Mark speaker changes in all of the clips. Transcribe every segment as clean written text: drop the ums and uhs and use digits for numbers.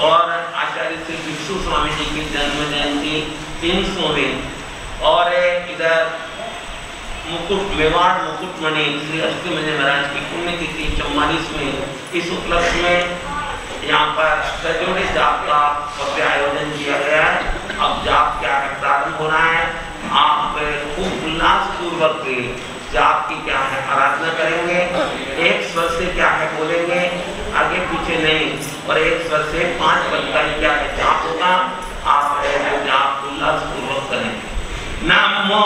Speaker 1: और आचार्य श्री भिक्षु स्वामी जी की जन्म जयंती 300वीं और इधर मेवाड़ मुकुटमणि श्री अष्टमंजय महाराज की पुण्यतिथि 44वीं। इस उपलक्ष्य में यहाँ पर सजोड़े जाप का भव्य आयोजन किया गया है। अब जाप क्या है प्रारंभ हो रहा है। आप खूब उल्लास पूर्वक जाप की क्या है आराधना करेंगे। एक स्वर से क्या है बोलेंगे, आगे पीछे नहीं, और एक स्वर से 5 पद का क्या है जाप होगा। आप जाप उल्लास पूर्वक करेंगे। नमो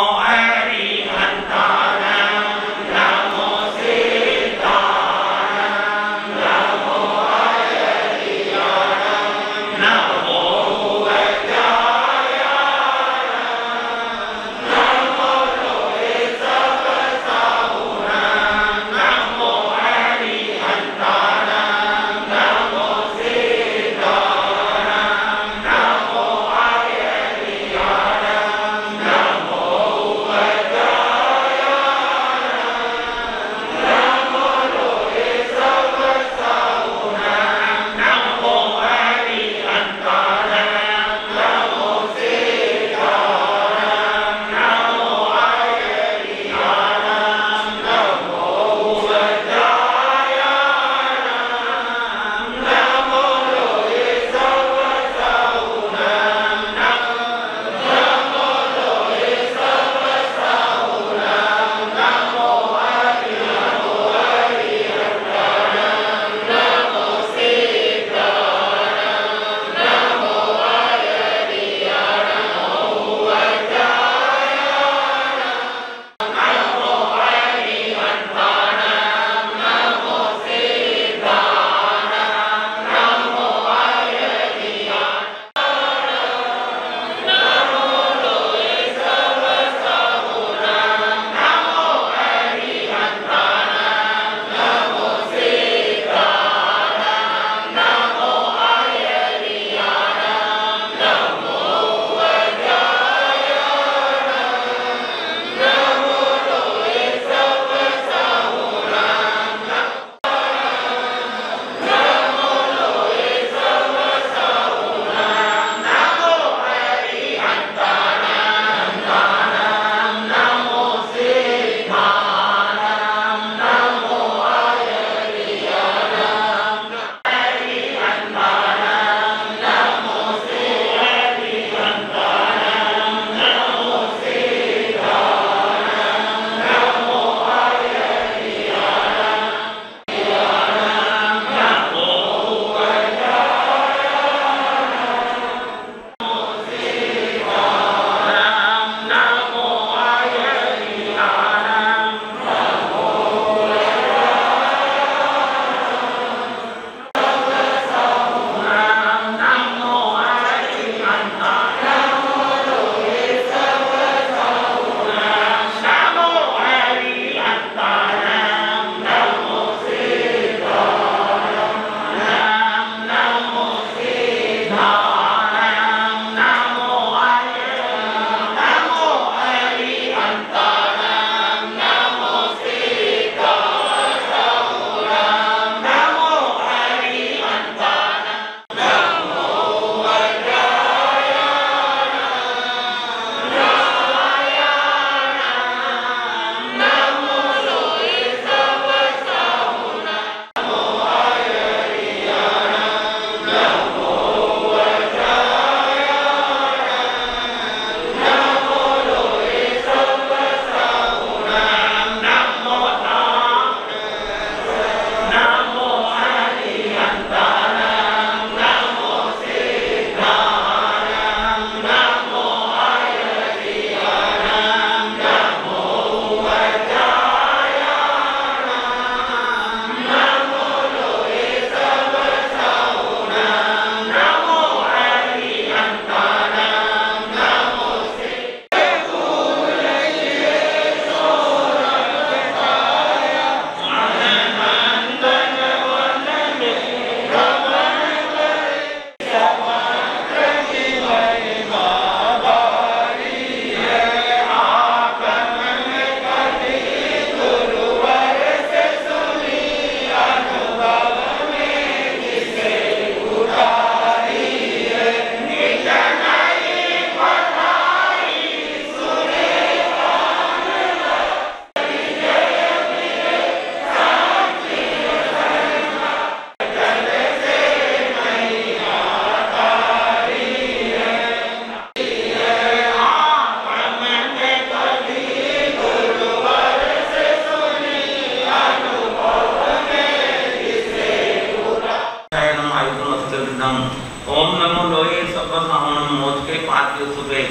Speaker 1: मंगलम। ओम नमो लोये सब साहणम मोचके पाद्य सुबे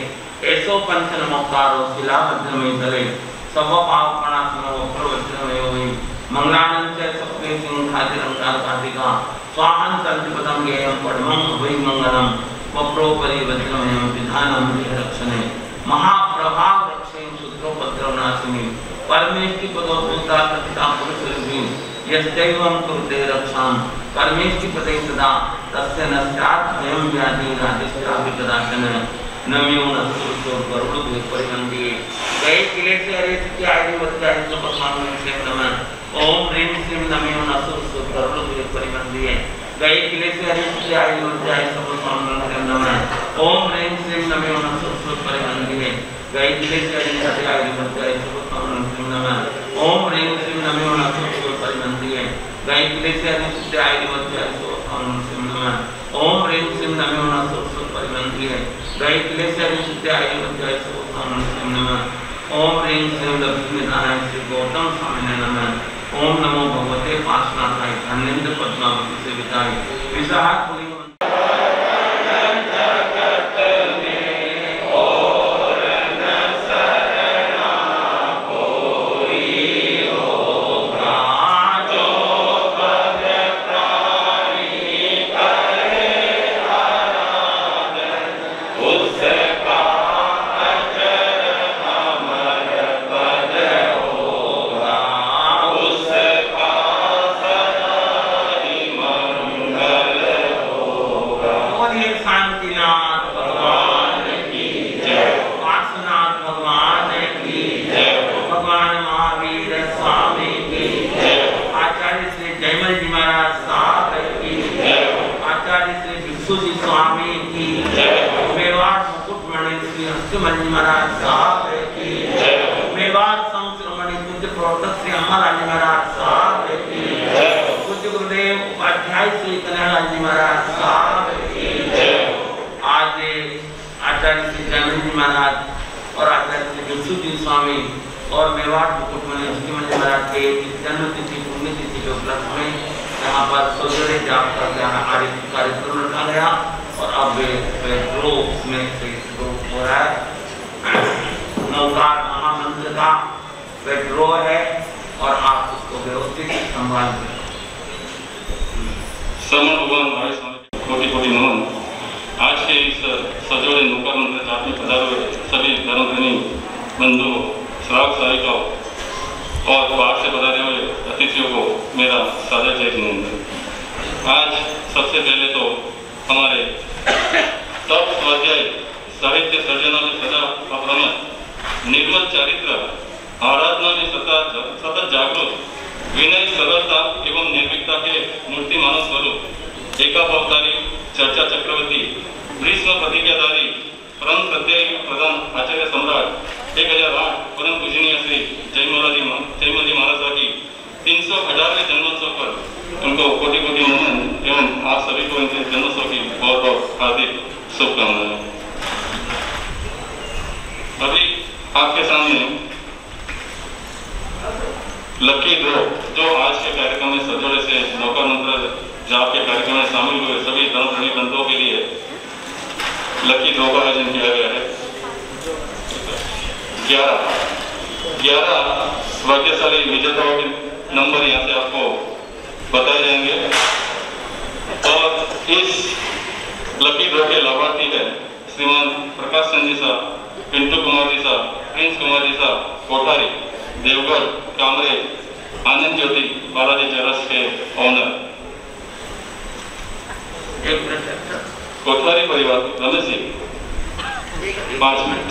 Speaker 1: ऐसो पंच नमोकारो शिला मध्यमे तले सब पाप प्रणाशनो प्रवचनमयो हि मंगलानं च सप्ते सिंहादिरंकार कार्तिका स्वाहन संतपदम गेयम पद्मं अभय मंगलम वप्रोपरि वज्रमयम विधानम रक्षणे महाप्रभाव रक्षें शत्रुपद्रवनाशिनी परमेष्टि पदोत्ता प्रतिता पुरुषर्षि यस्दैवं कुरुते रक्षां परमेष्टि पदे सदा तस्य न स्यात् भयं व्याधि राधिष्ठापि कदाचन नम्यो नस्तुतो गरुड़ परिवंदी गए किले से अरे की आयु बच्चा है जो भगवान से नमः ओम ह्रीं श्रीं नम्यो नस्तुतो गरुड़ परिवंदी गए किले से अरे की आयु बच्चा है सब भगवान से नमः ओम ह्रीं श्रीं नम्यो नस्तुतो परिवंदी गए किले से अरे की आयु बच्चा है सब भगवान से नमः ओम ह्रीं श्रीं नम्यो नस्तुतो परिवंदी गए किले से अरे की आयु बच्चा है सब भगवान से नमः ओम ह्रीं श्रीं नम्यो नस्तुतो परिवंदी गए किले से अरिष्ट आयु बच्चा है सब भगवान से नमः ओम ह्रीं श्रीं लक्ष्मी नारायण श्री गौतम स्वामी नमः ओम नमो भगवते पार्श्वनाथाय धन्येन्द्र पद्मावती से विदाई विशाख महाराज साहब की मेवाड़ संश्रमणी पूज्य प्रवर्तक श्री अम्मालाल जी महाराज साहब की पूज्य गुरुदेव उपाध्याय श्री कन्हैयालाल जी महाराज साहब की आज आचार्य श्री जयमल जी महाराज और आचार्य श्री विशुद्धि स्वामी और मेवाड़ मुकुटमणि हस्तिमणि महाराज के जन्मतिथि पुण्यतिथि के उपलक्ष्य में यहाँ पर सौजन्य जाप का कार्यक्रम रखा गया और अब ड्रो में से ड्रो हो रहा है। नवकार महामंत्र का ड्रो है और आप उसको व्यवस्थित संभाल करें।
Speaker 2: श्रवण भगवान भाई कोटि कोटि नमन। आज के इस सजोड़े नौकर मंत्र जाप में पधारे सभी धर्मधनी बंधु श्रावक सहायिकाओं और बाहर से पधारे हुए अतिथियों को मेरा सादर जय हिंद। आज सबसे पहले तो हमारे तप स्वाध्याय साहित्य सर्जना में सदा अप्रमत निर्मल चारित्र आराधना में सतत जागरूक विनय सरलता एवं निर्भीकता के मूर्ति मानव स्वरूप एकावतारी चर्चा चक्रवर्ती भीष्म प्रतिज्ञाधारी परम श्रद्धेय प्रधान आचार्य सम्राट 1008 परम पूजनीय श्री जयमल जी महाराज की 318वें जन्मोत्सव पर उनको कोटि कोटि नमन एवं आप सभी को इनके जन्मोत्सव की बहुत बहुत हार्दिक शुभकामनाएं। अभी आपके सामने लकी ड्रॉ जो आज के कार्यक्रम में सजोड़े से नौकर मंत्र जाप के कार्यक्रम में शामिल हुए सभी धर्मप्रेमी बंधुओं के लिए लकी ड्रॉ का आयोजन किया गया है। 11 भाग्यशाली विजेताओं के नंबर यहाँ से आपको बताए जाएंगे और इस लकी ड्रॉ के लाभार्थी है श्रीमान प्रकाश चंद जी साहब, पिंटू कुमार जी साहब, प्रिंस कुमार जी साहब, कोठारी देवगढ़ कामरे आनंद ज्योति बालाजी ज्वेलर्स के ऑनर। कोठारी परिवार रमेश जी 5 मिनट।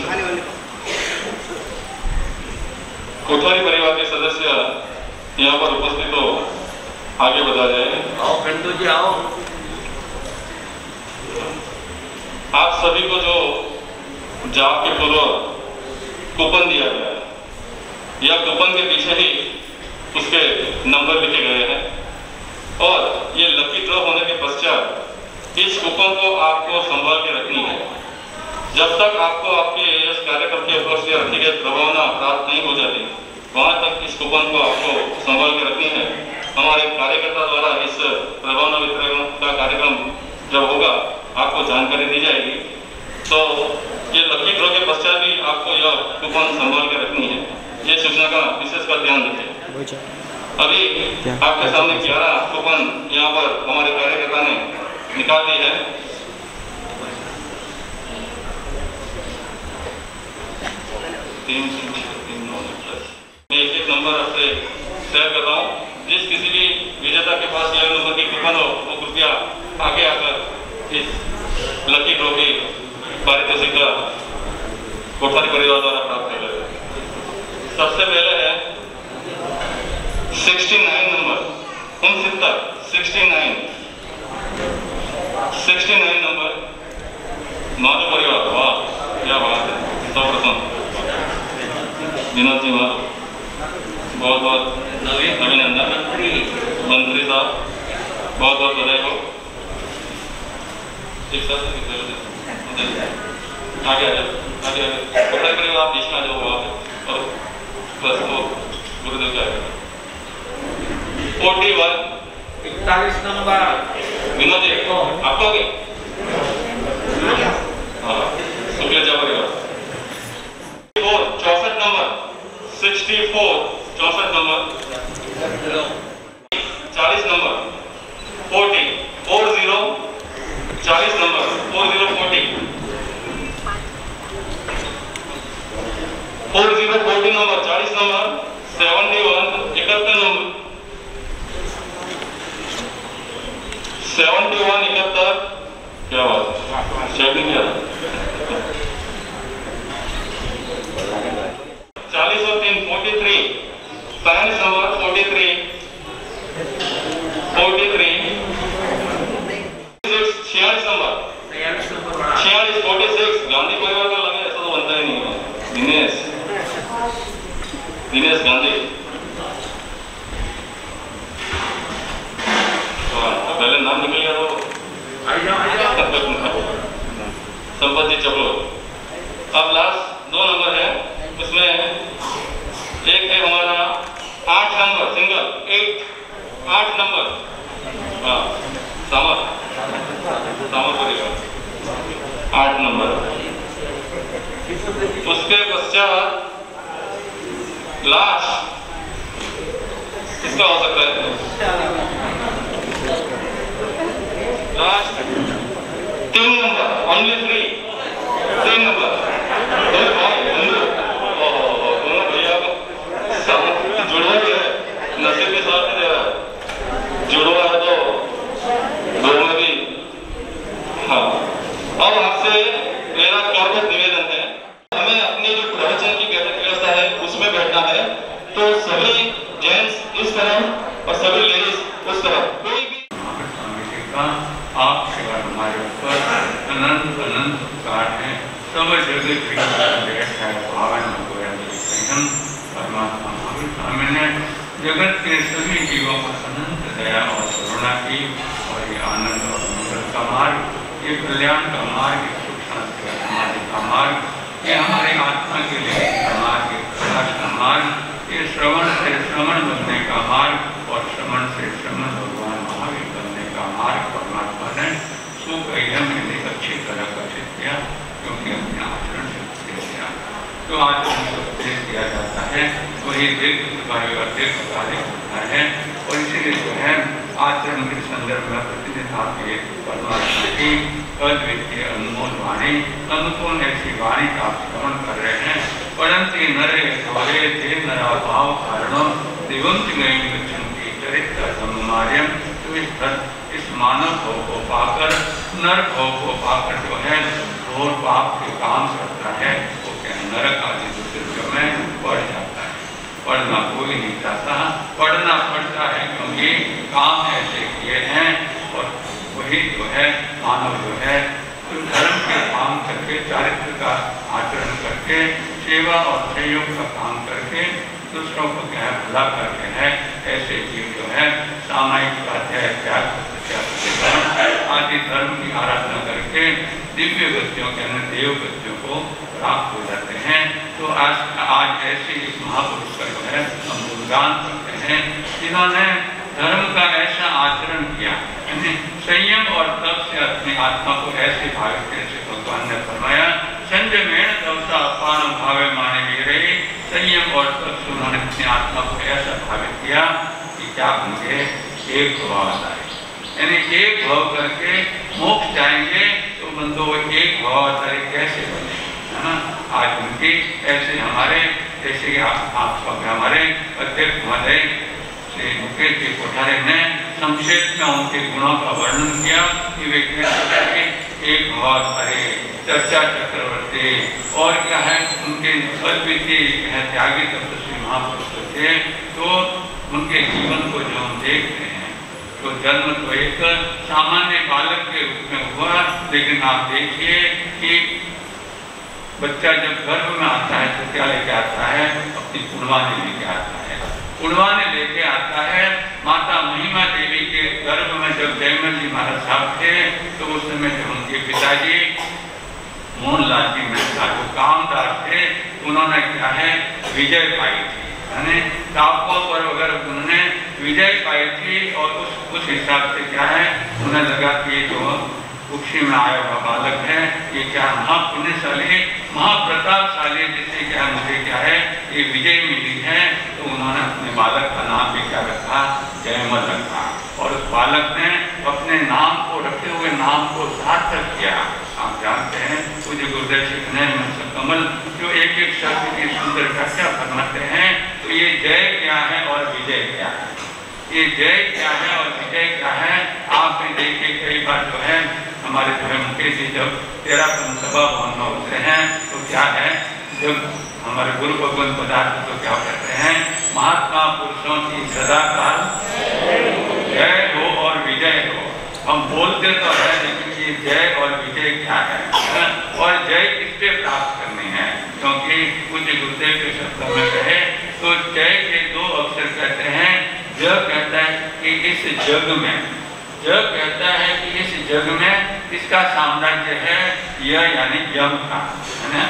Speaker 2: कोठारी परिवार के सदस्य यहाँ पर उपस्थित हो आगे बढ़ा जाए।
Speaker 1: आओ पिंटू जी आओ।
Speaker 2: आप सभी को जो जाप के पूर्व कूपन दिया गया है या कूपन के पीछे ही उसके नंबर लिखे गए हैं और ये लकी ड्रॉ होने के पश्चात इस कूपन को आपको संभाल के रखनी है। जब तक आपको आपके इस कार्यक्रम के ऊपर से रखी गई प्रभावना प्राप्त नहीं हो जाती वहां तक इस कूपन को आपको संभाल के रखनी है। हमारे कार्यकर्ता द्वारा इस प्रभावना वितरण का कार्यक्रम जब होगा आपको जानकारी दी जाएगी। तो ये लकी ड्रॉ के पश्चात भी आपको यह कूपन संभाल के रखनी है, ये सूचना का विशेष कर ध्यान रखें। अभी आपके सामने 11 कूपन यहाँ पर हमारे कार्यकर्ता ने निकाल दी है। मैं एक नंबर आपसे शेयर कर रहा हूँ। जिस किसी भी विजेता के पास यह नंबर की कूपन हो वो कृपया आगे आकर इस लकी ड्रॉ की पारितोषिक का कोठारी परिवार द्वारा प्राप्त कर लेगा। सबसे पहले है 69 नंबर 69 नंबर माधव परिवार। वाह क्या बात है। सर्वप्रथम विनोद जी माधव, बहुत बहुत अभिनंदन। मंत्री साहब बहुत बहुत बधाई हो। आगे कोठारी परिवार आप बीच में आ जाओ वहाँ पे और बस वो गुरुदेव क्या है। 41 नंबर विनोद जी आप लोगे? हाँ शुक्रिया जा परिवार। 64 number 64 number 40 number 40 number 40 number 40 number 71 71 number 71 क्या बात शेयरिंग किया 40 और 3 43 साइंस नंबर 43 46 नंबर 46 गांधी परिवार का लगे ऐसा तो बनता ही नहीं है। दिनेश गांधी तो पहले नाम निकल गया तो संपत जी चपलो। अब लास्ट 2 नंबर है, उसमें एक है हमारा 8 नंबर सिंगल 8 नंबर सामर परिवार 8 नंबर। उसके पश्चात लास्ट किसका हो सकता है? लास्ट 3 नंबर ओनली 3 नंबर दोनों भैया जुड़वा भी है, नसीब के साथ दे रहा है, जुड़वा है तो दोनों भी। हाँ अब आपसे मेरा कार्मिक निवेदन है, हमें अपनी जो प्रवचन की बैठक व्यवस्था है उसमें बैठना है, तो सभी जेंट्स इस तरह और सभी लेडीज उस तरह। कोई भी
Speaker 3: आप सेवा हमारे ऊपर अनंत उपकार है। सब जगत है पावन परमात्मा मैंने जगत के सभी जीवों पर अनंत दया और करुणा की और ये आनंद और मंगल का मार्ग, ये कल्याण का मार्ग, सुख शांति समाधि का मार्ग, ये हमारी आत्मा के लिए मार्ग, प्रकाश का मार्ग, ये श्रवण से श्रवण बनने का मार्ग और श्रवण से श्रवण भगवान महावीर बनने का मार्ग परमात्मा ने सुकैयम के लिए अच्छी तरह कथित किया, क्योंकि अपने आचरण से उपदेश दिया। तो आचरण से उपदेश दिया जाता है वही दीर्घ कार्य होता है, और इसीलिए जो है आचरण के संदर्भ में प्रतिदिन आपके परमात्मा की अद्वितीय अनमोल वाणी अनुकूल ऐसी वाणी का आप श्रवण कर रहे हैं। परंतु नरे द्वारे थे नरा भाव कारणों दिवंत गई की चरित्र धर्मार्यम। तो इस मानव भाव को पाकर, नर भाव को पाकर जो है घोर पाप के काम करता है, वो क्या नरक आदि दुष्कृत्यों में बढ़ जाता है। पढ़ना कोई नहीं चाहता, पढ़ना पड़ता है क्योंकि काम ऐसे किए हैं, और वही जो है मानव जो है धर्म के काम करके, चारित्र का आचरण करके, सेवा और सहयोग का काम करके, दूसरों को क्या है भला करके है, ऐसे जीव जो है सामायिक स्वाध्याय त्याग आदि धर्म की आराधना करके दिव्य गतियों के अन्य देव गतियों को प्राप्त हो जाते हैं। तो आज ऐसे इस महापुरुष का जो है हम गुणगान करते हैं, जिन्होंने धर्म का ऐसा आचरण किया। संयम और तप से अपनी आत्मा को ऐसे भावित कैसे भगवान ने फरमाया, संयमेन तपसा अपान भावे माने वीरे। संयम और तप से उन्होंने अपनी आत्मा को ऐसा भावित किया कि क्या उनके एक भाव आए, यानी एक भाव करके मोक्ष जाएंगे। तो बंदो एक भाव कैसे बने, है ना। आज उनकी ऐसे हमारे जैसे कि आप हमारे अध्यक्ष महोदय श्री मुकेश जी कोठारे ने संक्षेप में उनके गुणों का वर्णन किया कि वे कैसे एक भाव सारे चर्चा चक्रवर्ती और क्या है उनके अद्वितीय त्यागी तपस्वी महापुरुष थे। तो उनके जीवन को जो हम देखते हैं, तो जन्म तो एक सामान्य बालक के रूप में हुआ, लेकिन आप देखिए कि बच्चा जब गर्भ में आता है तो क्या लेके आता है, अपनी कुंडवानी लेके आता है। कुंडवानी लेके आता है। माता महिमा देवी के गर्भ में जब जयमल जी महाराज साहब थे तो उस समय जब उनके पिताजी मोहनलाल जी मेहता जो कामदार थे, उन्होंने क्या है विजय पाई थी, यानी टापुओं पर वगैरह उन्होंने विजय पाई थी। और उस हिसाब से क्या है उन्हें लगा कि ये जो कुक्षी में आया हुआ बालक है ये क्या महापुण्यशाली महाप्रतापशाली, जिससे क्या मुझे क्या है ये विजय मिली है। तो उन्होंने अपने बालक का नाम भी क्या रखा, जयमल रखा। और उस बालक ने अपने नाम को रखे हुए नाम को सार्थक किया। आप जानते हैं पूज्य गुरुदेव श्री कमल जो एक एक शब्द की सुंदर व्याख्या फरमाते हैं। तो ये जय क्या है और विजय क्या है, ये जय क्या है और विजय क्या है। आपने देखे कई बार जो है हमारे जो है मुकेश जी जब 13 सभा भवन में होते हैं तो क्या है, जब हमारे गुरु भगवान पदार्थ तो क्या कहते हैं, महात्मा पुरुषों की सदा काल जय हो और विजय हो। हम बोलते तो है लेकिन ये जय और विजय क्या है और जय किस पे प्राप्त करनी है, क्योंकि पूज्य गुरुदेव के शब्दों में कहे तो जय के 2 अक्षर कहते हैं। ज कहता है कि इस जग में, ज कहता है कि इस जग में इसका साम्राज्य है यह यानी यम का, है ना।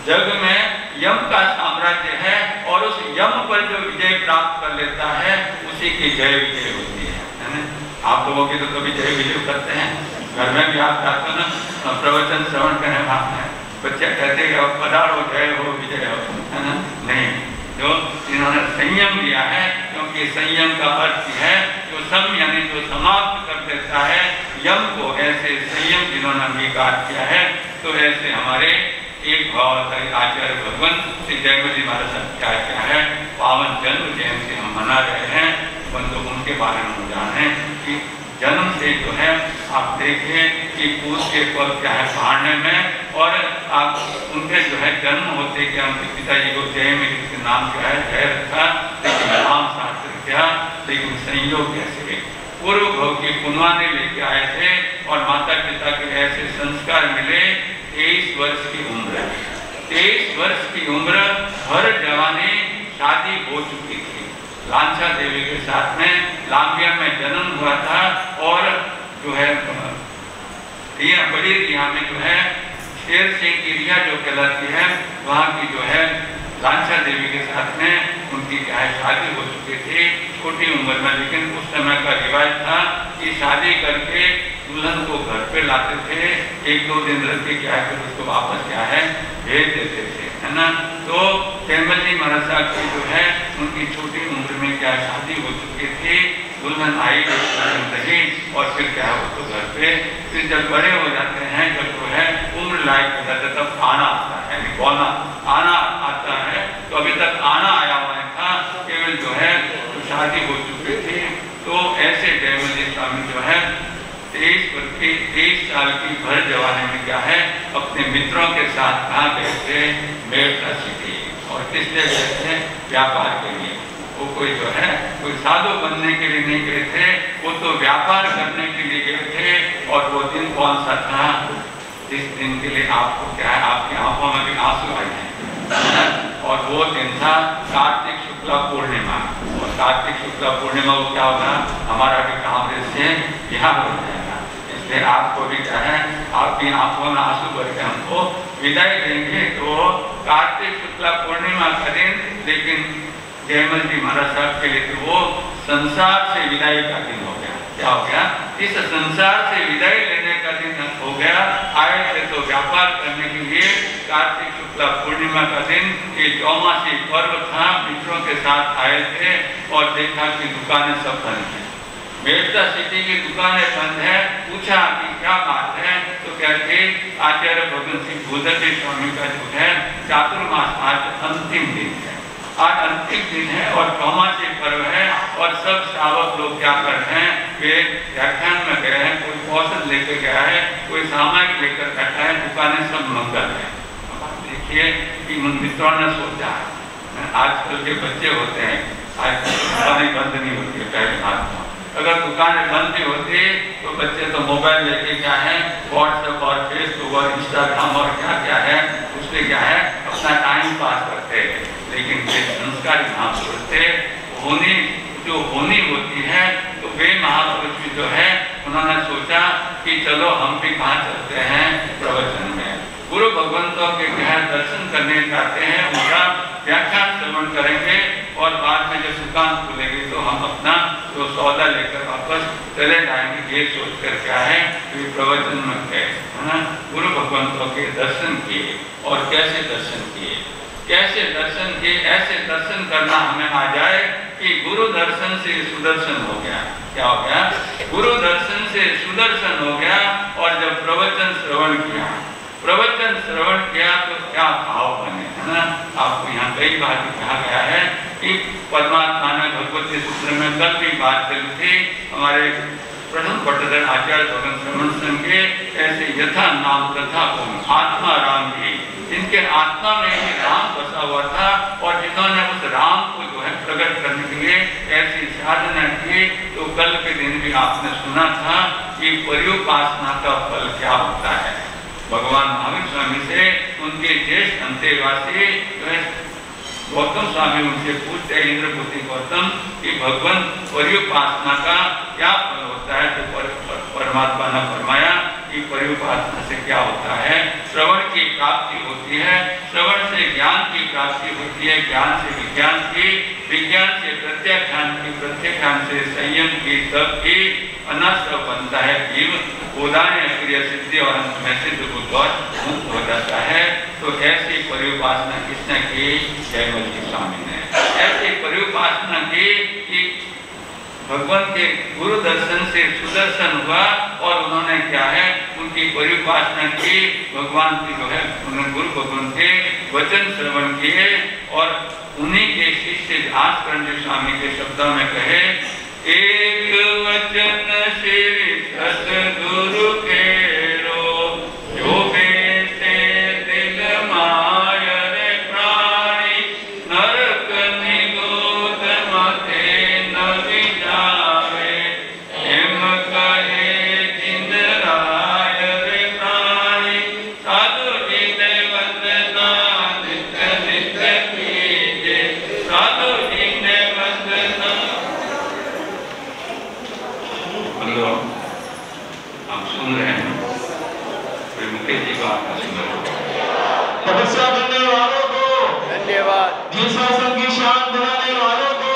Speaker 3: जग में यम का साम्राज्य है और उस यम पर जो विजय प्राप्त कर लेता है उसी की जय विजय होती है ना। आप लोगों की तो कभी जय विजय करते हैं, घर में भी आप जाते हो ना, प्रवचन श्रवण करने भाग है, बच्चे कहते हैं पधारो जय हो विजय हो, है ना। नहीं, जो इन्होंने संयम दिया है, क्योंकि संयम का अर्थ है जो सम यानी जो समाप्त कर देता है यम को, ऐसे संयम जिन्होंने अंगीकार किया है। तो ऐसे हमारे एक भाव आचार्य भगवान श्री जयमल जी महाराज क्या है पावन जन्म जयंती हम मना रहे हैं। बंधु उनके बारे में जाने कि जन्म से जो है आप देखिए कि पूछ के पद क्या है पढ़ने में, और आप उनके जो है जन्म होते क्या उनके पिताजी को जय में जिसके नाम क्या है जय रखा, लेकिन नाम शास्त्र क्या, लेकिन संयोग कैसे पूर्व भव की कुंडवानी लेके आए थे और माता पिता के ऐसे संस्कार मिले। 23 वर्ष की उम्र, 23 वर्ष की उम्र भर जवानी शादी हो चुकी थी। लांछा देवी के साथ में लांबिया में जन्म हुआ था और जो है रिया बड़ी रिया में जो है शेर सिंह की रिया जो कहलाती है वहाँ की जो है लांछा देवी के साथ में उनकी क्या है शादी हो चुकी थी छोटी उम्र में। लेकिन उस समय का रिवाज था कि शादी करके दुल्हन को घर पे लाते थे, 1-2 दिन रख के क्या है उसको वापस क्या है भेज देते थे, है ना। तो जयमल जी महाराज साहब की जो है उनकी छोटी उम्र में क्या शादी हो चुकी थी, दुल्हन आई रही और फिर क्या है उसको घर पे, फिर जब बड़े हो जाते हैं, जब जो है उम्र लायक हो जाता है तब आना आता है, यानी बोलना आना आता है। तो अभी तक आना आया हुआ था, केवल जो है तो शादी हो चुकी थी। तो ऐसे जयमल जी स्वामी जो है 23 साल की भर जवानी में क्या है अपने मित्रों के साथ कहाँ गए थे मेड़ता सिटी, और किस लिए गए थे व्यापार के लिए। वो कोई जो है कोई साधु बनने के लिए नहीं गए थे, वो तो व्यापार करने के लिए गए थे। और वो दिन कौन सा था जिस दिन के लिए आपको क्या है आपकी आंखों में भी आंसू आए हैं, और वो दिन था कार्तिक शुक्ला पूर्णिमा। और कार्तिक शुक्ला पूर्णिमा को क्या होगा हमारा भी कांग्रेस से बिहार हो जाएगा, इसलिए आपको भी क्या है आपकी आंखों में आंसू भर के हमको विदाई देंगे। तो कार्तिक शुक्ला पूर्णिमा का दिन, लेकिन जयमल जी महाराज साहब के लिए तो वो संसार से विदाई का दिन हो गया, क्या हो गया, इस संसार से विदाई लेने का दिन हो गया। आए थे तो व्यापार करने के लिए, कार्तिक शुक्ला पूर्णिमा का दिन, ये चौमासी पर्व था, मित्रों के साथ आए थे और देखा कि दुकानें सब बंद हैं। बेड़ता सिटी की दुकानें बंद है। पूछा कि क्या बात है, तो कहते आचार्य भगवान सिंह भूदत्ती स्वामी का जो है चातुर्मास आज अंतिम दिन है, आज अंतिम दिन है और चौमासी पर्व है और सब श्रावक लोग क्या कर रहे हैं, वे व्याख्यान में गए हैं, कोई औषध लेकर गया है, कोई सामान लेकर बैठा है, दुकानें सब मंगल है। देखिए कि मित्रों ने सोचा, आजकल के बच्चे होते हैं, आज दुकानें बंद नहीं होती है पहले हाथ में, अगर दुकानें बंद भी होती तो बच्चे तो मोबाइल लेके क्या है, व्हाट्सएप और फेसबुक और इंस्टाग्राम और क्या क्या है, उसमें क्या है अपना टाइम पास करते हैं। लेकिन वे संस्कारी महापुरुष थे, होनी जो होनी होती है, तो वे महापुरुष भी जो है उन्होंने सोचा कि चलो हम भी कहाँ चलते हैं, प्रवचन में गुरु भगवंतों के क्या दर्शन करने जाते हैं, उनका व्याख्यान श्रवण करेंगे और बाद में जब दुकान खुलेगी तो हम अपना जो सौदा लेकर वापस चले जाएंगे। ये सोचकर क्या है कि प्रवचन में गए, है ना, गुरु भगवंतों के दर्शन किए। और कैसे दर्शन किए, कैसे दर्शन किए, ऐसे दर्शन करना हमें आ जाए कि गुरु दर्शन से सुदर्शन हो गया। क्या हो गया, गुरु दर्शन से सुदर्शन हो गया। और जब प्रवचन श्रवण किया, प्रवचन श्रवण किया तो क्या भाव बने, है ना। आपको यहाँ कई बार कहा गया है कि परमात्मा ने भगवती सूत्र में कल भी बात चली थी, हमारे प्रथम पट्टधर आचार्य भगवान श्रवण संघ के ऐसे यथा नाम तथा आत्मा राम जी, इनके आत्मा में ही राम बसा हुआ था और जिन्होंने उस राम को जो है प्रकट करने के लिए ऐसी साधना की। तो कल के दिन भी आपने सुना था कि पर्युपासना का फल क्या होता है। भगवान महावीर स्वामी से उनके ज्येष्ठ अंतेवासी गौतम स्वामी उनसे पूछते हैं, इंद्रपुत्री गौतम, कि भगवान पर्युपासना का क्या फल होता है। तो परमात्मा ने फरमाया कि पर्युपासना से क्या होता है, श्रवण की प्राप्ति होती है, श्रवण से ज्ञान की प्राप्ति होती है, ज्ञान से विज्ञान की, विज्ञान से प्रत्याख्यान की, प्रत्याख्यान से संयम की, तब की अनाश्रव बनता है जीव, उदाहरण क्रिया सिद्धि और अंत में सिद्ध बुद्ध और मुक्त हो जाता है। तो ऐसी पर्युपासना किसने की, जयमती स्वामी ने ऐसी पर्युपासना की कि भगवान के गुरु दर्शन से सुदर्शन हुआ और उन्होंने क्या है उनकी पर्युपासना की, भगवान की जो है उन्होंने गुरु भगवान के वचन श्रवण किए और उन्हीं के शिष्य आस्करणी स्वामी के शब्दों में कहे, एक वचन श्री सतगुरु के रो, जो बेसे दिल माय रे प्राणी, नरक निगोद मथे न विजावे, हिम कहे जिंद राय रे प्राणी, साधु जी ने वंदना नित्य नित्य कीजे, साधु जी ने वंदना। हम सुन रहे हैं, मुकेश जी को आपका सुन रहे हैं।
Speaker 4: तपस्या करने वालों को
Speaker 5: धन्यवाद,
Speaker 4: दीक्षासन की शान बढ़ाने वालों को,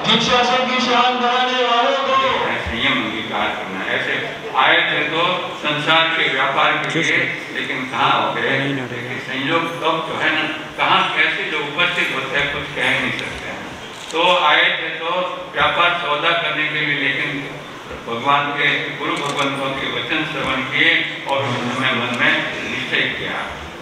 Speaker 4: दीक्षासन की शान बढ़ाने वालों को
Speaker 3: संयम अंगीकार करना। ऐसे आए थे तो संसार के व्यापार के लिए, लेकिन कहाँ हो गए, लेकिन संयोग तब जो है ना, कहाँ कैसे जो उपस्थित होते हैं कुछ कह नहीं सकते हैं। तो आए थे तो व्यापार सौदा करने के लिए, लेकिन भगवान के गुरु भगवंतों के वचन श्रवण किए और उन्होंने मन में निश्चय किया,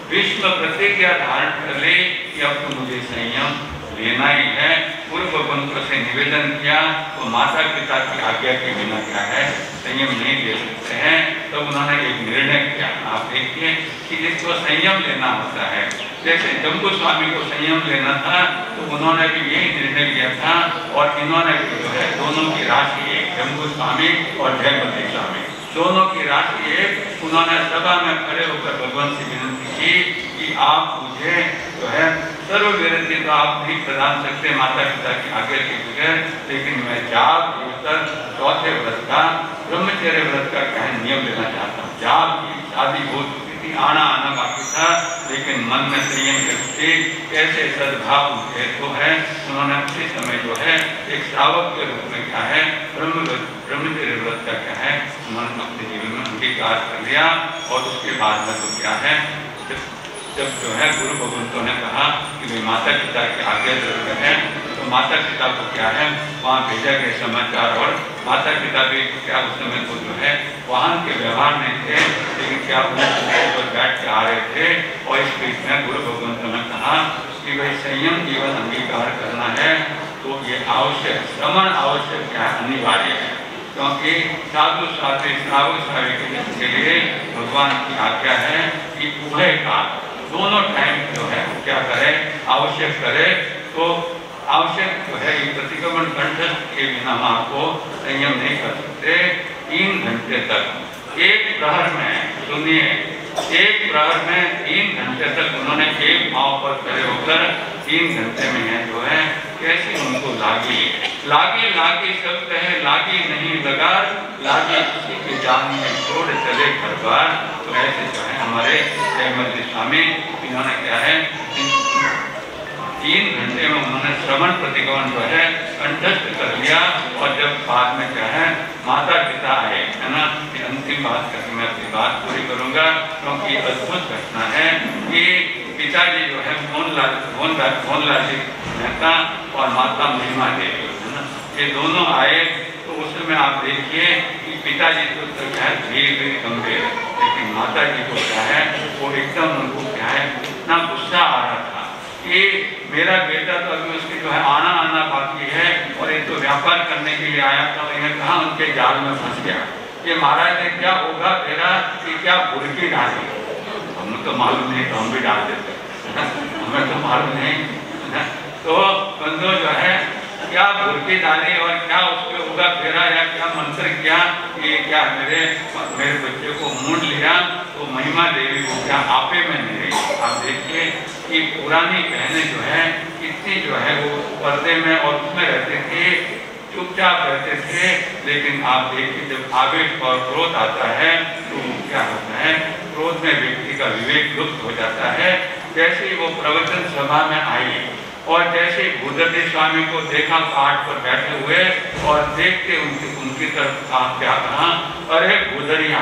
Speaker 3: विश्व प्रतिज्ञा धारण कर ले कि अब तो मुझे संयम लेना ही है। गुरु भगवंतों से निवेदन किया तो माता पिता की आज्ञा के बिना क्या है संयम नहीं ले सकते हैं। तो उन्होंने एक निर्णय किया, आप देखिए कि इसको संयम लेना होता है। जैसे जम्बू स्वामी को संयम लेना था तो उन्होंने भी यही निर्णय लिया था और इन्होंने भी जो है दोनों की राशि एक, जम्बू स्वामी और जयमती स्वामी दोनों की राशि एक। उन्होंने सभा में खड़े होकर भगवान से विनती की कि आप मुझे जो है सर्व विरति तो आप नहीं प्रदान सकते माता पिता की आज्ञा के बगैर, लेकिन मैं जाप जीवतर चौथे व्रत का ब्रह्मचर्य व्रत का क्या नियम लेना चाहता हूँ। जाप की शादी हो चुकी कि आना आना बाकी था, लेकिन मन में संयम रखते कैसे सद्भाव हेतु है, उन्होंने उसी समय जो है एक श्रावक के रूप में क्या है ब्रह्मचर्य व्रत का क्या है उन्होंने अपने जीवन में अंगीकार कर लिया। और उसके बाद में तो क्या है जब जो है गुरु भगवंतों ने कहा कि वे माता पिता के आगे जरूर है, तो माता पिता को क्या है वहाँ भेजा गया समाचार। और माता पिता भी क्या उस समय को जो है वाहन के व्यवहार नहीं थे, लेकिन क्या पर बैठ के आ रहे थे। और इस बीच में गुरु भगवंतों ने कहा कि भाई संयम जीवन अंगीकार करना है तो ये आवश्यक श्रवण आवश्यक क्या अनिवार्य है, क्योंकि साधु साधु श्रावक श्राविक के लिए भगवान की आज्ञा है कि उभय का दोनों टाइम जो है क्या करे आवश्यक करे। तो आवश्यक जो है ये प्रतिक्रमण कंठस्थ के बिना हम आपको संयम नहीं कर सकते। 3 घंटे तक एक प्रहर में सुनिए, एक प्रहर में 3 घंटे तक उन्होंने एक पांव पर खड़े होकर 3 घंटे में है जो है कैसी उनको लागी लागी लागी सब कहे लागी नहीं लगा लागी किसी की जान में छोड़ चले घर बार। तो ऐसे जो है हमारे जयमती स्वामी इन्होंने क्या है 3 घंटे में उन्होंने श्रवण प्रतिक्रमण जो है कंठस्थ कर लिया। और जब बाद में क्या है माता पिता आए है ना, अंतिम बात करके मैं अपनी बात पूरी करूंगा, क्योंकि अद्भुत घटना है कि पिताजी जो है मोहनलाल जी मेहता और माता महिमा देवी है ना, ये दोनों आए। तो उस समय आप देखिए कि पिताजी को तो क्या है धीरे गंभीर, लेकिन माता जी को क्या है वो एकदम उनको क्या है इतना गुस्सा आ रहा था कि मेरा बेटा तो अभी उसकी जो है आना आना बाकी है और ये तो व्यापार करने के लिए आया था, मैंने कहा उनके जाल में फंस गया। ये महाराज ने क्या होगा तेरा कि क्या बुरकी डाली, हमें तो मालूम नहीं तो हम भी डाल देते हमें तो मालूम नहीं। तो बंदो जो है क्या बुरकी डाली और क्या उसके होगा फेरा या क्या मंत्र किया ये क्या मेरे बच्चे को मूंड लिया। तो महिमा देवी को क्या आपे में नहीं रही। आप देखिए कि पुरानी बहनें जो है कितनी जो है वो पर्दे में और उसमें रहते थे, चुपचाप रहते थे। लेकिन आप देखिए जब आवेश और क्रोध आता है तो क्या होता है, क्रोध में व्यक्ति का विवेक लुप्त हो जाता है। जैसे ही वो प्रवचन सभा में आई और जैसे भूदत्ती स्वामी को देखा पाठ पर बैठे हुए और देखते उनकी तरफ क्या कहा, अरे भूदरिया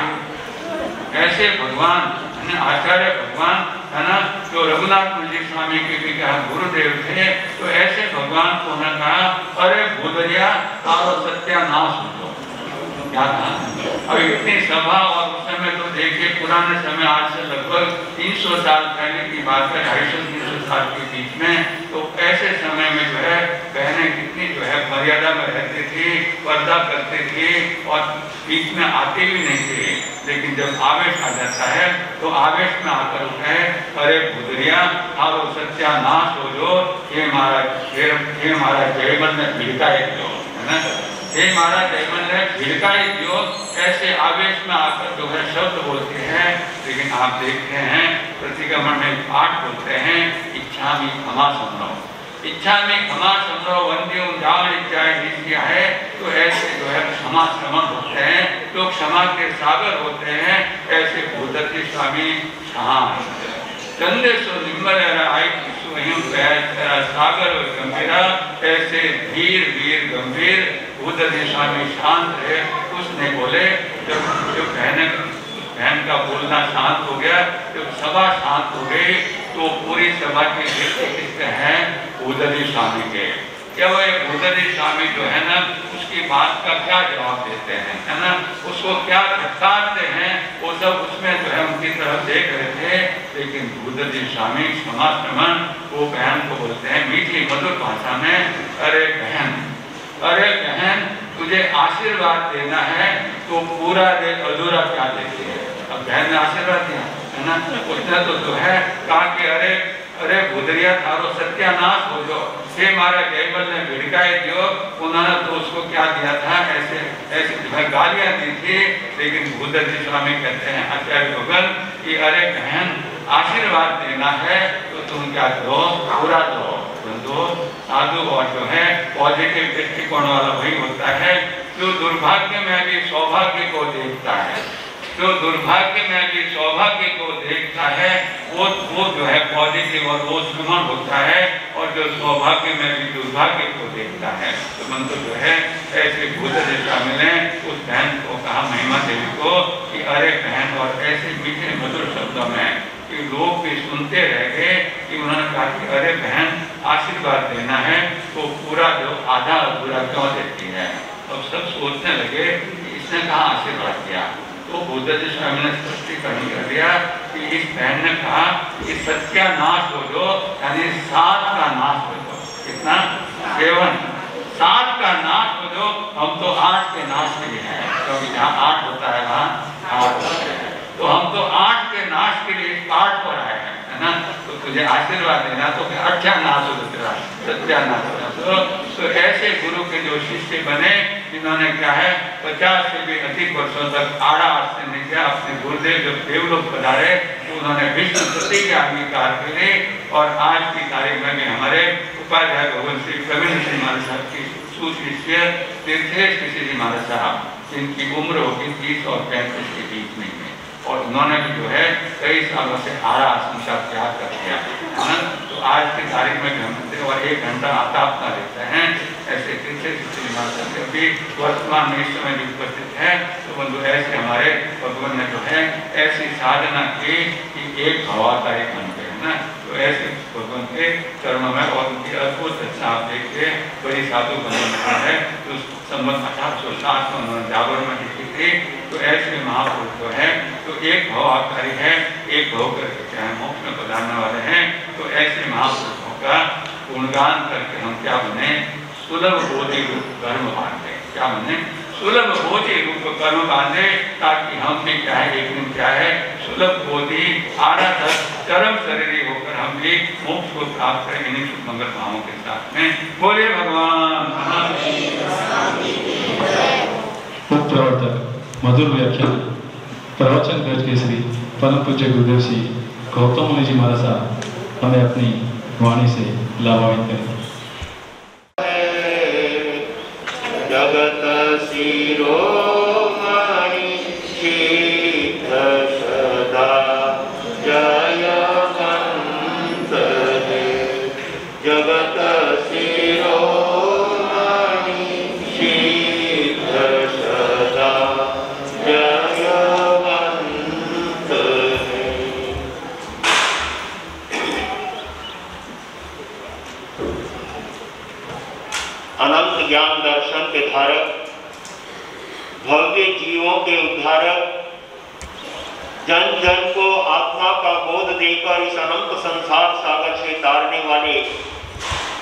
Speaker 3: ऐसे भगवान आचार्य भगवान है ना, जो रघुनाथ मुंशी स्वामी के भी कहा गुरुदेव थे, तो ऐसे भगवान को उन्होंने कहा अरे भूदरिया और सत्यानाश हो। क्या कहा अब इतनी सभा और उस समय तो देखिए पुराने समय आज से लगभग 300 साल पहले की बात है, 250-300 साल के बीच में। तो ऐसे समय में जो है बहनें कितनी जो है मर्यादा में रहती थी, पर्दा करती थी और बीच में आते भी नहीं थे। लेकिन जब आवेश आ जाता है तो आवेश में आकर उठे अरे भूदरिया और सत्यानाश हो जो, ये महाराज जयमल ने भिड़काए जो है ना, हे महाराज जयमल ने भिड़काए जो, ऐसे आवेश में आकर जो है शब्द बोलते हैं। लेकिन आप देखते हैं प्रतिक्रमण में पाठ बोलते हैं इच्छा में क्षमा संभव, इच्छा में क्षमा संभव वंद्यों जान इच्छा किया है। तो ऐसे जो है क्षमा श्रमण होते हैं, जो क्षमा के सागर होते हैं। ऐसे भूदत्ती स्वामी चंदे सो निम्बर आई सागर गंभीरा, ऐसे धीर वीर गंभीर भूदत्ती स्वामी शांत रहे, कुछ नहीं बोले। जब बहन का बोलना शांत हो गया, जब सभा शांत हो गई तो पूरी सभा के व्यक्ति किसके हैं, भूदत्ती स्वामी के। क्या वो भूदत्ती स्वामी जो है ना उसकी बात का क्या जवाब देते हैं है ना, उसको क्या खटकाते हैं, वो सब उसमें जो है उनकी तरफ देख रहे थे। लेकिन भूदत्ती स्वामी क्षमा श्रमण वो बहन को बोलते हैं मीठी मधुर भाषा में, अरे बहन तुझे आशीर्वाद देना है तो पूरा दे, अधूरा क्या देती है। अब बहन ने आशीर्वाद दिया है ना, उसने तो जो है कहा कि अरे भूदरिया थारो सत्यानाश हो जो, हे महाराज जयमल ने भिड़काए दियो। उन्होंने तो उसको क्या दिया था, ऐसे गालियां दी थी। लेकिन भूदत्ती स्वामी कहते हैं आचार्य भगवान कि अरे बहन आशीर्वाद देना है तो तुम क्या दो, पूरा दो। साधु और जो है पॉजिटिव दृष्टिकोण वाला वही होता है जो दुर्भाग्य में भी सौभाग्य को देखता है। जो दुर्भाग्य में भी सौभाग्य को देखता है वो जो है पॉजिटिव और वो सुमन होता है, और जो सौभाग्य में भी दुर्भाग्य को देखता है तो मन तो जो है ऐसे भूत जैसा मिले। उस बहन को कहा, महिमा देवी को, कि अरे बहन, और ऐसे मीठे मधुर शब्दों में कि लोग भी सुनते रह गए कि उन्होंने कहा कि अरे बहन आशीर्वाद देना है तो पूरा जो आधा अधूरा क्यों देती है। अब सब सोचने लगे कि इसने कहाँ आशीर्वाद दिया। तो बुद्धदेव स्वामी ने स्पष्टीकरण कर दिया कि इस बहन ने कहा कि सत्यानाश हो जो, यानी 7 का नाश हो जो। कितना? 7 7 का नाश हो जो। हम तो 8 के नाश के लिए हैं, क्योंकि जहाँ 8 होता है वहाँ 8 होता है, तो हम तो 8 के नाश के लिए 8 पर आए हैं, है ना। तो तुझे आशीर्वाद देना तो अत्यानाश हो तेरा, सत्यानाश हो। तो ऐसे गुरु के जो शिष्य बने जिन्होंने क्या है 50 से भी अधिक वर्षों तक आड़ा आसन नहीं किया। अपने गुरुदेव जब देवलोक पधारे तो उन्होंने विष्णु सती के अंगीकार करे। और आज की तारीख में भी हमारे उपाध्याय भगवान श्री प्रवीण श्री महाराज साहब की सुशिष्य तीर्थेश श्री महाराज साहब, जिनकी उम्र होगी 30 और 35 के बीच में, और उन्होंने भी जो है कई सालों से आड़ा आसन का त्याग कर दिया। तो आज की तारीख में भी हम और 1 घंटा आतापना लेते हैं। ऐसे अभी वर्तमान में इस समय भी उपस्थित है। तो बंधु ऐसे हमारे भगवान ने जो है ऐसी साधना की कि एक भावाकारी बन गए, है ना। तो ऐसे भगवान के चरणों में और उनकी अद्भुत अच्छा आप देखिए, बड़ी साधु बंधु है। तो संबंध 1860 में उन्होंने जागरण में लिखी थी। तो ऐसे महापुरुष जो है तो एक भाव आकारी है, एक भाव करके चाहे मोक्ष में पधारने वाले हैं। तो ऐसे महापुरुषों का गुणगान करके हम क्या बने? सुलभ बोधि रूप कर्म बांधे। क्या बने? सुलभ बोधि रूप कर्म बांधे, ताकि हम भी क्या है एक दिन क्या है सुलभ बोधि आराधक चरम शरीरी होकर हम भी मोक्ष को प्राप्त करें इन्हीं शुभ मंगल भावों के साथ में। बोले भगवान।
Speaker 5: प्रवर्तक मधुर व्याख्यान प्रवचन गज के श्री परम पूज्य गुरुदेव श्री गौतम मुनि जी महाराज साहब हमें अपनी वाणी से लाभान्वित करें।
Speaker 4: जगत शिरोमणि शीघ्र सदा जयवंत है। जगत शिरोमणि शीघ्र सदा जयवंत है। अनंत ज्ञान दर्शन के धारक, भव्य जीवों के उद्धारक, जन जन को आत्मा का बोध देकर इस अनंत संसार सागर से तारने वाले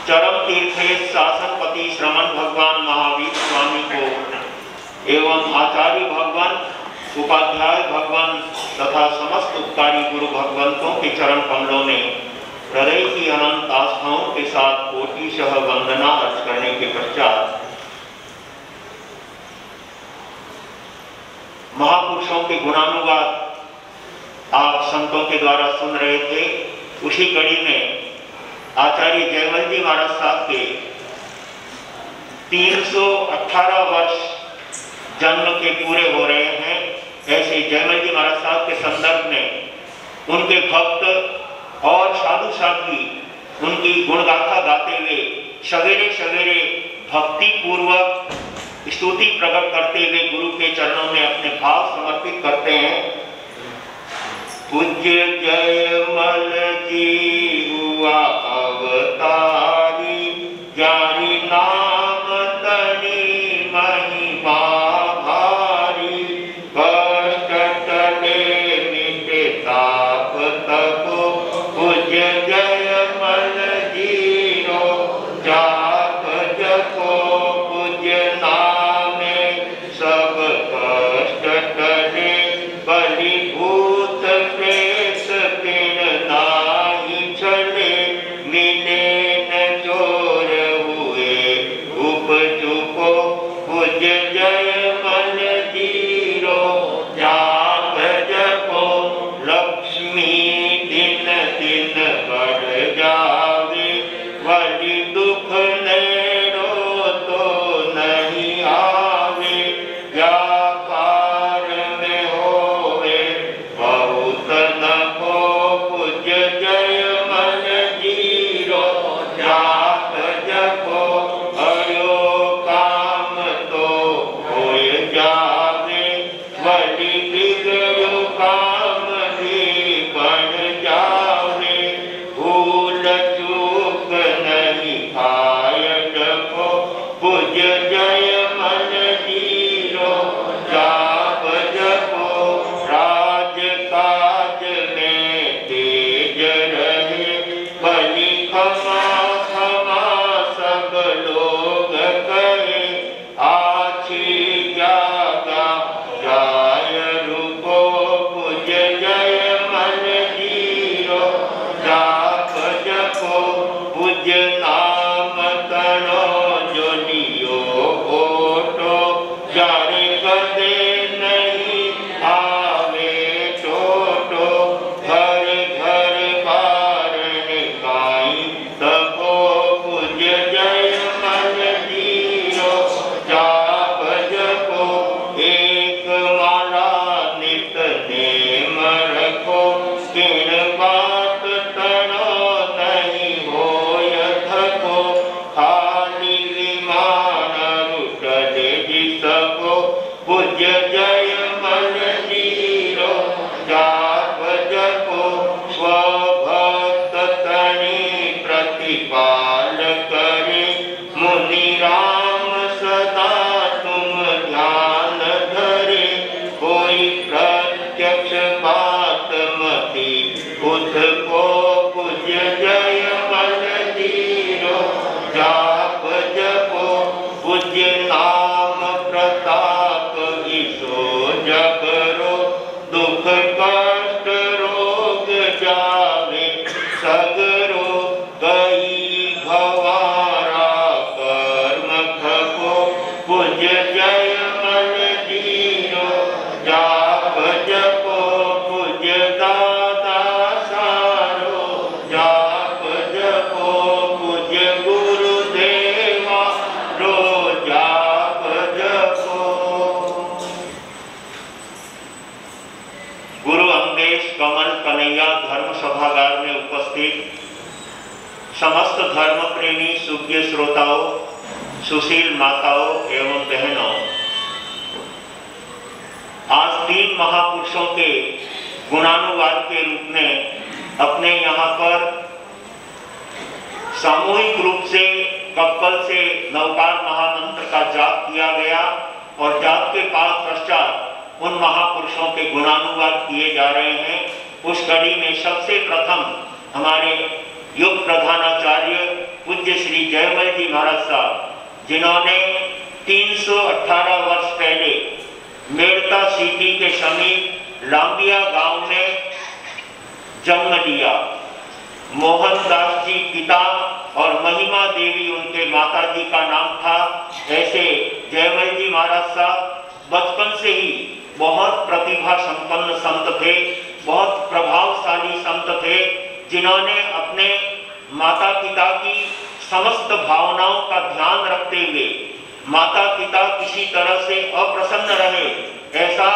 Speaker 4: चरम तीर्थेश शासनपति श्रमण भगवान महावीर स्वामी को एवं आचार्य भगवान, उपाध्याय भगवान तथा समस्त उपकारी गुरु भगवंतों के चरण कमलों में हृदय की अनंत आस्थाओं के साथ कोटिशः वंदना अर्ज करने के पश्चात महापुरुषों के गुणानुवाद आप संतों के द्वारा सुन रहे थे। उसी कड़ी में आचार्य जयमल जी महाराज साहब के 318 वर्ष जन्म के पूरे हो रहे हैं। ऐसे जयमल जी महाराज साहब के संदर्भ में उनके भक्त और साधु साध्वी उनकी गुणगाथा गाते हुए सवेरे सवेरे भक्ति पूर्वक स्तुति प्रकट करते हुए गुरु के चरणों में अपने भाव समर्पित करते हैं। पूज्य जयमल जी हुआ अवतारी, जानी नाम तनी महिमा भारी, कष्ट टले मिटे ताप तपो, पूज्य जयमल जीरो जाप जपो, पूज्य नामे सब कष्ट टले, बलिभूत प्रेत पिन नाहि बिगड़ो काम भी बन जावे, भूल चूक नहीं खाय डको, पूज्य जय मन जीरो जाप जपो, राज काज में तेज रहे, बलि क्षमा क्षमा सब लोग कहे, आछी जागा जाय रूपो, पूज्य जय मन जीरो जाप जपो, पूज्य नाम तनो जो लियो ओटो, जाने कदे नहीं आवे टोटो, घर घर कारण काई तको, पूज्य जय मन जीरो जाप जपो, एक माला नित नेम रखो, किण बात तनो नहीं होय थको, खाली विमान रुट जिसको, पूज्य जय मन जीरो जाप जपो, स्वभक्त तनि प्रतिपाल करे, मुनि राम सदा तुम ध्यान धरे, कोई प्रत्यक्ष बात मति बुध को, पूज्य जय मन जीरो जाप जपो, पूज्य नाम प्रताप ईसो जगरो, दुख कष्ट रोग जावे सगरो, गई भवारा कर्म खको, पूज्य जय मन जीरो जाप जपो, पूज्य दादा सारो जाप जपो, पूज्य गुरुदेवा रो जाप जपो। गुरु अंगेश कमल कन्हैया धर्म सभागार में उपस्थित समस्त धर्म प्रेमी सुज्ञ श्रोताओं, सुशील माताओं एवं बहनों, आज 3 महापुरुषों के गुणानुवाद के रूप में अपने यहाँ पर सामूहिक रूप से कप्पल से नवकार महामंत्र का जाप किया गया और जाप के पश्चात उन महापुरुषों के गुणानुवाद किए जा रहे हैं। उस कड़ी में सबसे प्रथम हमारे युग प्रधानाचार्य पूज्य श्री जयमल जी महाराज साहब, जिन्होंने 318 वर्ष पहले मेड़ता सिटी के समीप लांबिया गांव में जन्म लिया। मोहनदास जी पिता और महिमा देवी उनके माता जी का नाम था। ऐसे जयमल जी महाराज साहब बचपन से ही बहुत प्रतिभा संपन्न संत थे, बहुत प्रभावशाली संत थे, जिन्होंने अपने माता पिता की समस्त भावनाओं का ध्यान रखते हुए माता पिता किसी तरह से अप्रसन्न रहे ऐसा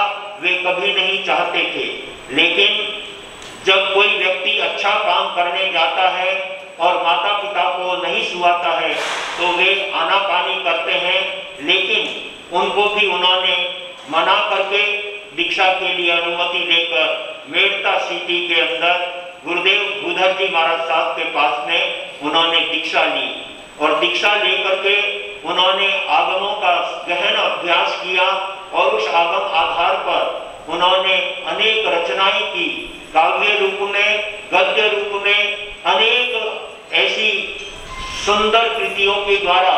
Speaker 4: वे कभी नहीं चाहते थे। लेकिन जब कोई व्यक्ति अच्छा काम करने जाता है और माता पिता को नहीं सुहाता है तो वे आनाकानी करते हैं, लेकिन उनको भी उन्होंने मना करके दीक्षा के लिए अनुमति देकर मेड़ता सिटी के अंदर गुरुदेव भूधर जी महाराज साहब के पास में उन्होंने दीक्षा ली और दीक्षा लेकर के उन्होंने आगमों का गहन अभ्यास किया और उस आगम आधार पर उन्होंने अनेक रचनाएं की, काव्य रूप में, गद्य रूप में, अनेक ऐसी सुंदर कृतियों के द्वारा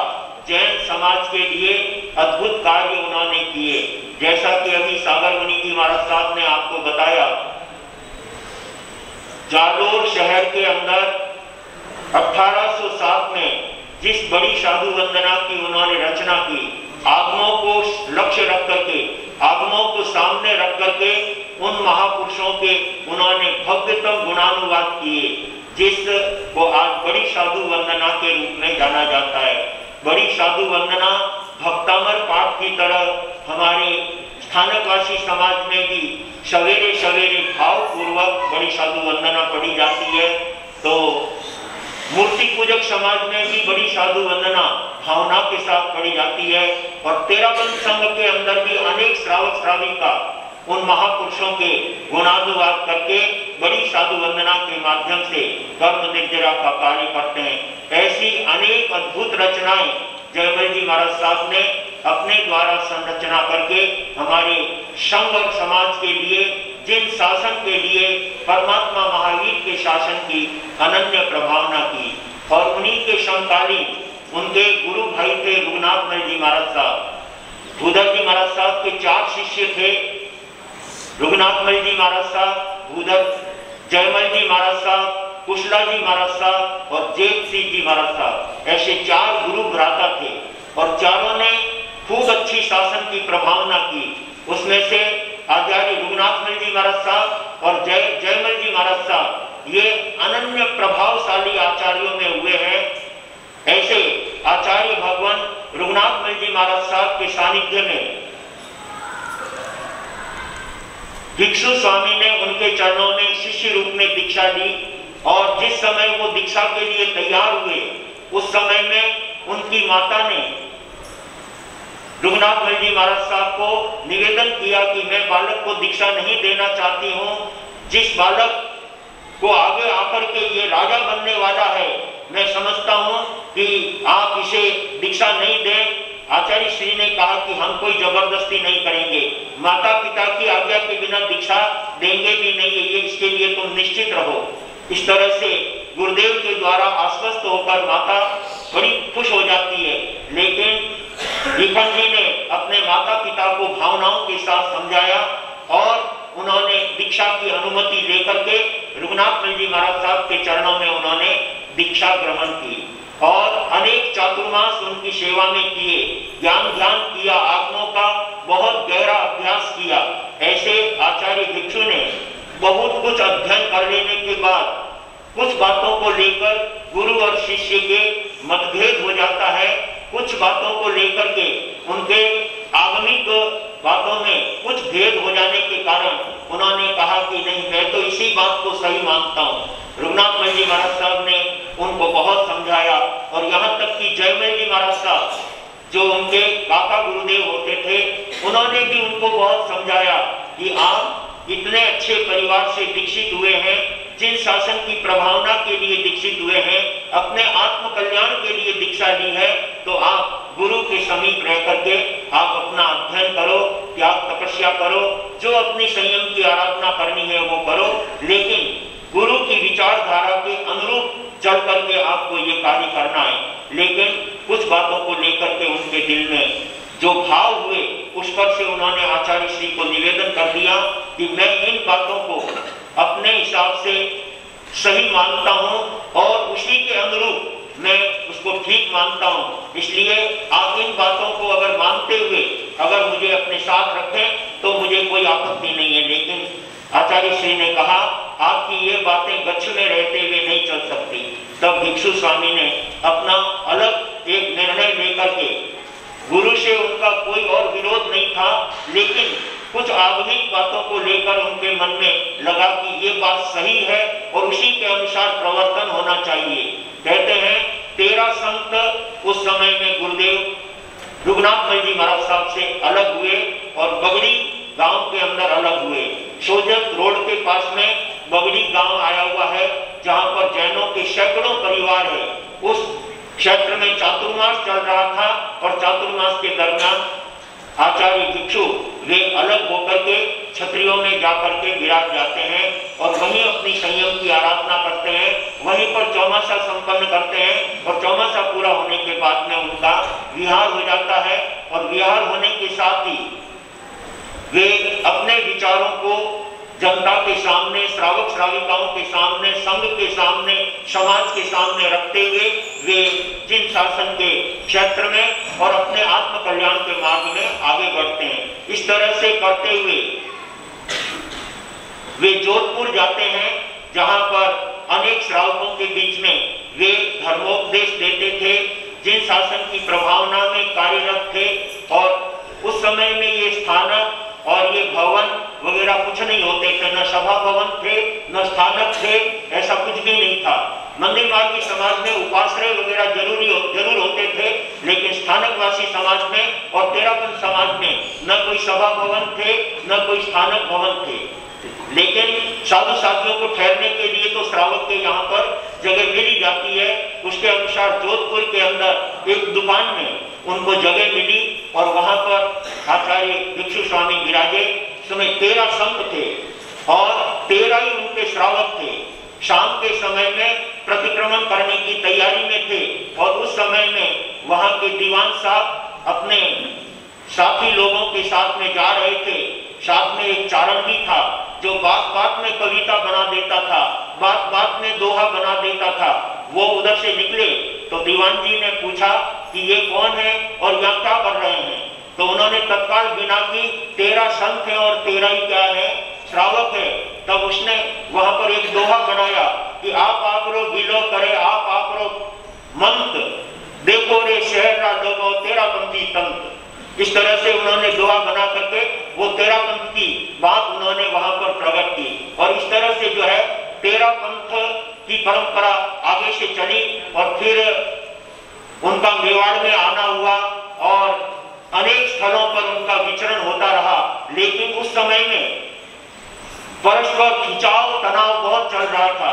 Speaker 4: जैन समाज के लिए अद्भुत कार्य उन्होंने किए। जैसा कि अभी सागर मुनि जी महाराज साहब ने आपको बताया, जालोर शहर के अंदर 1807 में जिस बड़ी साधु वंदना की उन्होंने रचना की, आगमों को लक्ष्य रख करके, आगमों को सामने रख करके उन महापुरुषों के उन्होंने भव्यतम गुणानुवाद किए, जिस को आज बड़ी साधु वंदना के रूप में जाना जाता है। बड़ी साधु वंदना भक्तामर पाठ की तरह हमारे स्थानकवासी समाज में भी सवेरे सवेरे भाव पूर्वक बड़ी साधु वंदना पढ़ी जाती है। तो मूर्ति पूजक समाज में भी बड़ी साधु वंदना भावना के साथ पढ़ी जाती है और तेराबंद संघ के अंदर भी अनेक श्रावक श्राविका उन महापुरुषों के गुणानुवाद करके बड़ी साधु वंदना के माध्यम से कर्म निर्जरा का कार्य करते हैं। ऐसी अनेक अद्भुत रचनाएं जयमल जी महाराज साहब ने अपने द्वारा संरचना करके हमारे संघ और समाज के लिए, जिन शासन के लिए परमात्मा महावीर के शासन की अनन्य प्रभावना की, और उन्हीं के समकालीन उनके गुरु भाई थे रघुनाथ जी महाराज साहब। भूधर जी महाराज साहब के 4 शिष्य थे, रघुनाथ जी महाराज साहब, भूधर जयमल जी महाराज साहब, कुशला जी महाराज साहब और जेत सिंह जी महाराज साहब। ऐसे 4 गुरु भ्राता थे और चारों ने खूब अच्छी शासन की प्रभावना की। उसमें से आचार्य रघुनाथ जी महाराज साहब और जयमल जी महाराज साहब ये अनन्य प्रभावशाली आचार्यों में हुए हैं। ऐसे आचार्य भगवान रघुनाथ जी महाराज साहब के सानिध्य में भिक्षु स्वामी ने उनके चरणों में शिष्य रूप में दीक्षा ली, और जिस समय वो दीक्षा के लिए तैयार हुए उस समय में उनकी माता ने रघुनाथ जी महाराज साहब को निवेदन किया कि मैं बालक को दीक्षा नहीं देना चाहती हूँ। जिस बालक को आगे आकर के ये राजा बनने वाला है, मैं समझता हूँ कि आप इसे दीक्षा नहीं दें। आचार्य श्री ने कहा कि हम कोई जबरदस्ती नहीं करेंगे, माता पिता की आज्ञा के बिना दीक्षा देंगे भी नहीं, ये इसके लिए तुम निश्चित रहो। इस तरह से गुरुदेव के द्वारा आश्वस्त होकर माता बड़ी खुश हो जाती है। लेकिन लिखन जी ने अपने माता पिता को भावनाओं के साथ समझाया और उन्होंने दीक्षा की अनुमति लेकर के रघुनाथ जी महाराज साहब के चरणों में उन्होंने दीक्षा ग्रहण की और अनेक चातुर्मास उनकी सेवा में किए, ज्ञान ध्यान किया, आत्मों का बहुत गहरा अभ्यास किया। ऐसे आचार्य भिक्षु ने बहुत कुछ अध्ययन कर लेने के बाद कुछ बातों को लेकर गुरु और शिष्य के मतभेद हो जाता है। कुछ बातों को लेकर के उनके आगमिक बातों में कुछ भेद हो जाने के कारण उन्होंने कहा कि नहीं, मैं तो इसी बात को सही मानता हूँ। रघुनाथ जी महाराज साहब ने उनको बहुत समझाया और यहाँ तक कि जयमल जी महाराज साहब जो उनके काका गुरुदेव होते थे, उन्होंने भी उनको बहुत समझाया कि आप इतने अच्छे परिवार से दीक्षित हुए हैं, जिन शासन की प्रभावना के लिए दीक्षित हुए हैं, अपने आत्म कल्याण के लिए दीक्षा ली है, तो आप गुरु के समीप रह करके आप अपना अध्ययन करो, त्याग तपस्या करो, जो अपनी संयम की आराधना करनी है वो करो, लेकिन गुरु की विचारधारा के अनुरूप चल करके आपको ये कार्य करना है। लेकिन कुछ बातों को लेकर के उनके दिल में जो भाव हुए, उस पर से उन्होंने आचार्य श्री को निवेदन कर दिया कि मैं इन बातों को अपने हिसाब से सही मानता हूं और उसी के अनुरूप मैं उसको ठीक मानता हूं। इसलिए आप इन बातों को अगर मानते हुए अगर मुझे अपने साथ रखें तो मुझे कोई आपत्ति नहीं है। लेकिन आचार्य श्री ने कहा आपकी ये बातें गच्छ में रहते हुए नहीं चल सकती। तब भिक्षु स्वामी ने अपना अलग एक निर्णय लेकर के, गुरु से उनका कोई और विरोध नहीं था, लेकिन कुछ आधुनिक बातों को लेकर उनके मन में लगा कि ये बात सही है और उसी के अनुसार प्रवर्तन होना चाहिए। कहते हैं 13 संत उस समय में गुरुदेव रघुनाथ जी महाराज साहब से अलग हुए और बगड़ी गांव के अंदर अलग हुए। सोजत रोड के पास में बगड़ी गांव आया हुआ है, जहां पर जैनों के सैकड़ों परिवार है। उस क्षेत्र में चातुर्मास चल रहा था और चातुर्मास के दरमियान आचार्य भिक्षु वे अलग होकर के छत्रियों में जाकर के विराज जाते हैं और वहीं अपनी संयम की आराधना करते हैं, वहीं पर चौमासा संपन्न करते हैं और चौमासा पूरा होने के बाद में उनका विहार हो जाता है। और विहार होने के साथ ही वे अपने विचारों को जनता के सामने, श्रावक श्राविकाओं के सामने, संघ के सामने, समाज के सामने रखते हुए वे जिन शासन के क्षेत्र में और अपने आत्म कल्याण के मार्ग में आगे बढ़ते हैं। इस तरह से करते हुए वे जोधपुर जाते हैं, जहां पर अनेक श्रावकों के बीच में वे धर्मोपदेश देते थे, जिन शासन की प्रभावना में कार्यरत थे। और उस समय में ये स्थानक और ये भवन वगैरह कुछ नहीं होते थे, न सभा भवन थे, न स्थानक थे, ऐसा कुछ भी नहीं था। मंदिर मार्गी समाज में उपाश्रय वगैरह जरूर होते थे, लेकिन स्थानकवासी समाज में और तेरापंथ समाज में न कोई सभा भवन थे न कोई स्थानक भवन थे। लेकिन साधु साधियों को ठहरने के लिए तो श्रावक के यहाँ पर जगह मिली जाती है। उसके अनुसार जोधपुर के अंदर एक दुकान में उनको जगह मिली और वहां पर आचार्य भिक्षु स्वामी विराजे। समय 13 संत थे और 13 ही उनके श्रावक थे। शाम के समय में प्रतिक्रमण करने की तैयारी में थे और उस समय में वहां के दीवान साहब अपने साथी लोगों के साथ में जा रहे थे। साथ में एक चारण भी था जो बात बात में कविता बना देता था, बात बात में दोहा बना देता था। वो उधर से निकले तो दीवान जी ने पूछा कि ये कौन है और यहाँ क्या कर रहे हैं। तो उन्होंने तत्काल बिना की 13 संत है और 13 ही क्या है, श्रावक है। तब उसने वहां पर एक दोहा बनाया कि आप आकरो गिलो करे आप आकरो मंत, देखो रे शहर रा लोगो तेरापंथी तंत्र। इस तरह से उन्होंने दोहा बना करके वो तेरापंथ की बात उन्होंने वहां पर प्रकट की। और इस तरह से जो है तेरापंथ की परंपरा आगे से चली और फिर उनका मेवाड़ में आना हुआ और अनेक स्थलों पर उनका विचरण होता रहा। लेकिन उस समय में परस्पर खिंचाव तनाव बहुत चल रहा था।